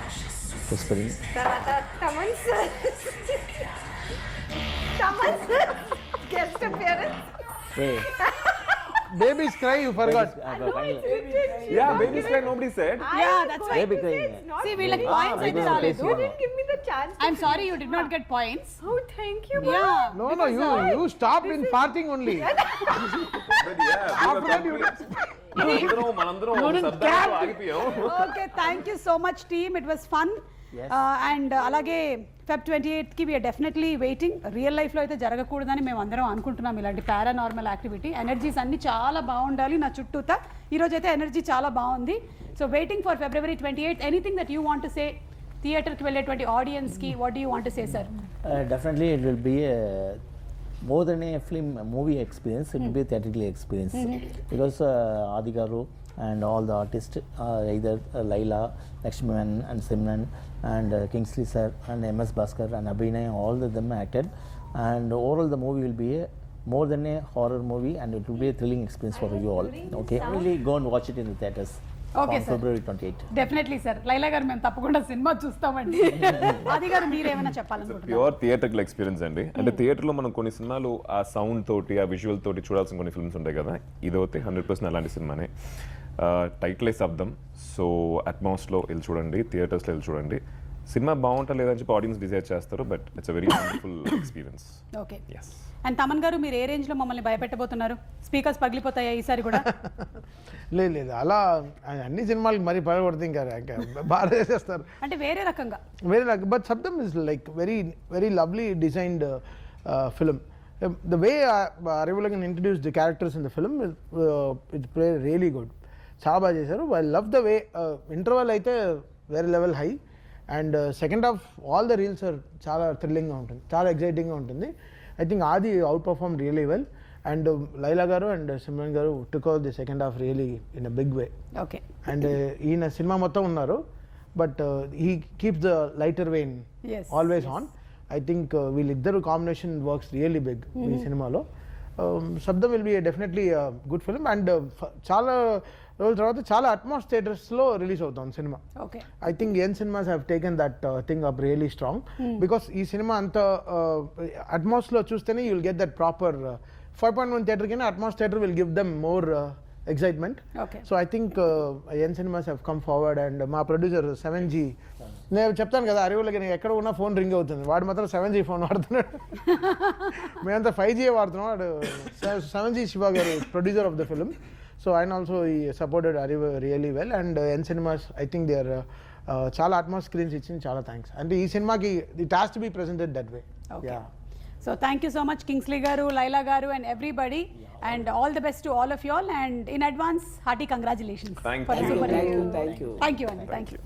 Whispering. తర్వాత Taman says. Taman says. Guest appearance. Hey. Babies cry, you forgot. Finally. Yeah, baby's cry nobody said. Yeah, that's why. Baby crying. See, వీళ్ళకి points అయితే because రాలేదు. you Didn't give me the chance. I'm sorry you did not get points. Oh, thank you. Yeah. No, you stopped in farting only. But yeah, After that you మనందరం ఒక శబ్దంతో ఆగిపోయాం. Okay, thank you so much team, it was fun. Yes. And అలాగే Feb 28th కి we're definitely waiting. Real లైఫ్లో అయితే జరగకూడదని మేము అందరం అనుకుంటున్నాం ఇలాంటి పారానార్మల్ యాక్టివిటీ. ఎనర్జీస్ అన్ని చాలా బాగుండాలి నా చుట్టూతా. ఈరోజు అయితే ఎనర్జీ చాలా బాగుంది. So waiting for February 28th. Anything that you want to say థియేటర్కి వెళ్ళేటువంటి ఆడియన్స్కి, what do you want to say sir? Definitely it will be more than a movie experience, it will be a theatrical experience. Because Adi Garu and all the artists, either Laila, Lakshman and Simran and Kingsley sir and MS Bhaskar and Abhinay, all of them acted, and overall the movie will be more than a horror movie, and it will be a thrilling experience for you all. Okay, really go and watch it in the theaters. Okay, on sir. February 28th. Definitely sir. Laila గారు మేము తప్పకుండా cinema చూస్తామండి. ఆది గారు మీరేమైనా చెప్పాలనుకుంటున్నారు? Pure theatrical experience అండి. అంటే థియేటర్లో మనం కొన్ని సినిమాలు ఆ సౌండ్ తోటి, ఆ విజువల్ తోటి చూడాల్సిన కొన్ని ఫిల్మ్స్ ఉంటాయి కదా, ఇదైతే 100% అలాంటి సినిమానే. టైటిలే శబ్దం. సో అట్మాస్లో వెళ్ళి చూడండి, థియేటర్స్లో వెళ్ళి చూడండి. సినిమా బాగుంటా లేదని చెప్పి ఆడియన్స్ డిసైడ్ చేస్తారు, but it's a very wonderful experience. Okay. Yes. And Thaman గారు, మీరు ఏ రేంజ్లో మమ్మల్ని భయపెట్టబోతున్నారు? స్పీకర్స్ పగిలిపోతాయా ఈసారి కూడా? లేదు అలా అన్ని సినిమాలకి మరీ పడగొడితే ఇంకా బాగా చేసేస్తారు. అంటే వేరే రకంగా. Very like, but Sabdam is like very lovely designed film. The way Arivulagan introduced the characters in the film, it's really good. చాలా బాగా చేశారు. I love the way interval అయితే very level high, and second half all the reels are చాలా థ్రిల్లింగ్గా ఉంటుంది, చాలా ఎగ్జైటింగ్గా ఉంటుంది. I think Adi outperformed really well, and Laila garu and Simran garu took out the second half really in a big way. Okay And ఈయన cinema మొత్తం ఉన్నారు, but he keeps the lighter vein Yes, always on. I think వీళ్ళిద్దరు combination works really big ఈ సినిమాలో. శబ్దం will be definitely good film, and చాలా రోజుల తర్వాత చాలా అట్మాస్ థియేటర్స్లో రిలీజ్ అవుతుంది cinema. Okay I think Yen Cinemas have taken that thing up really strong, because ఈ సినిమా అంత అట్మాస్లో చూస్తేనే you will get that proper 5.1 theatre కన్నా Atmos theatre will give them more excitement. Okay so I think Yen Cinemas have come forward, and మా producer 7G, no చెప్తాను కదా అరివులకి నేను ఎక్కడ ఉన్నా ఫోన్ రింగ్ అవుతుంది, వాడు మాత్రం 7G ఫోన్ వాడుతున్నాడు. మేమంతా 5G వాడుతున్నాం. వాడు 7G Siva garu producer of the film. So ఆయన ఆల్సో ఈ supported Arivu really well, and Yen Cinemas I think they are చాలా అట్మాస్ స్క్రీన్స్ ఇచ్చింది, చాలా థ్యాంక్స్. అంటే ఈ సినిమాకి it has to be presented that way. Okay. So thank you so much, Kingsley garu, Laila garu, and everybody, and all the best to all of you all, and in advance hearty congratulations. Thank for a you. super hit. Thank you. Thank you, Anand. Thank you.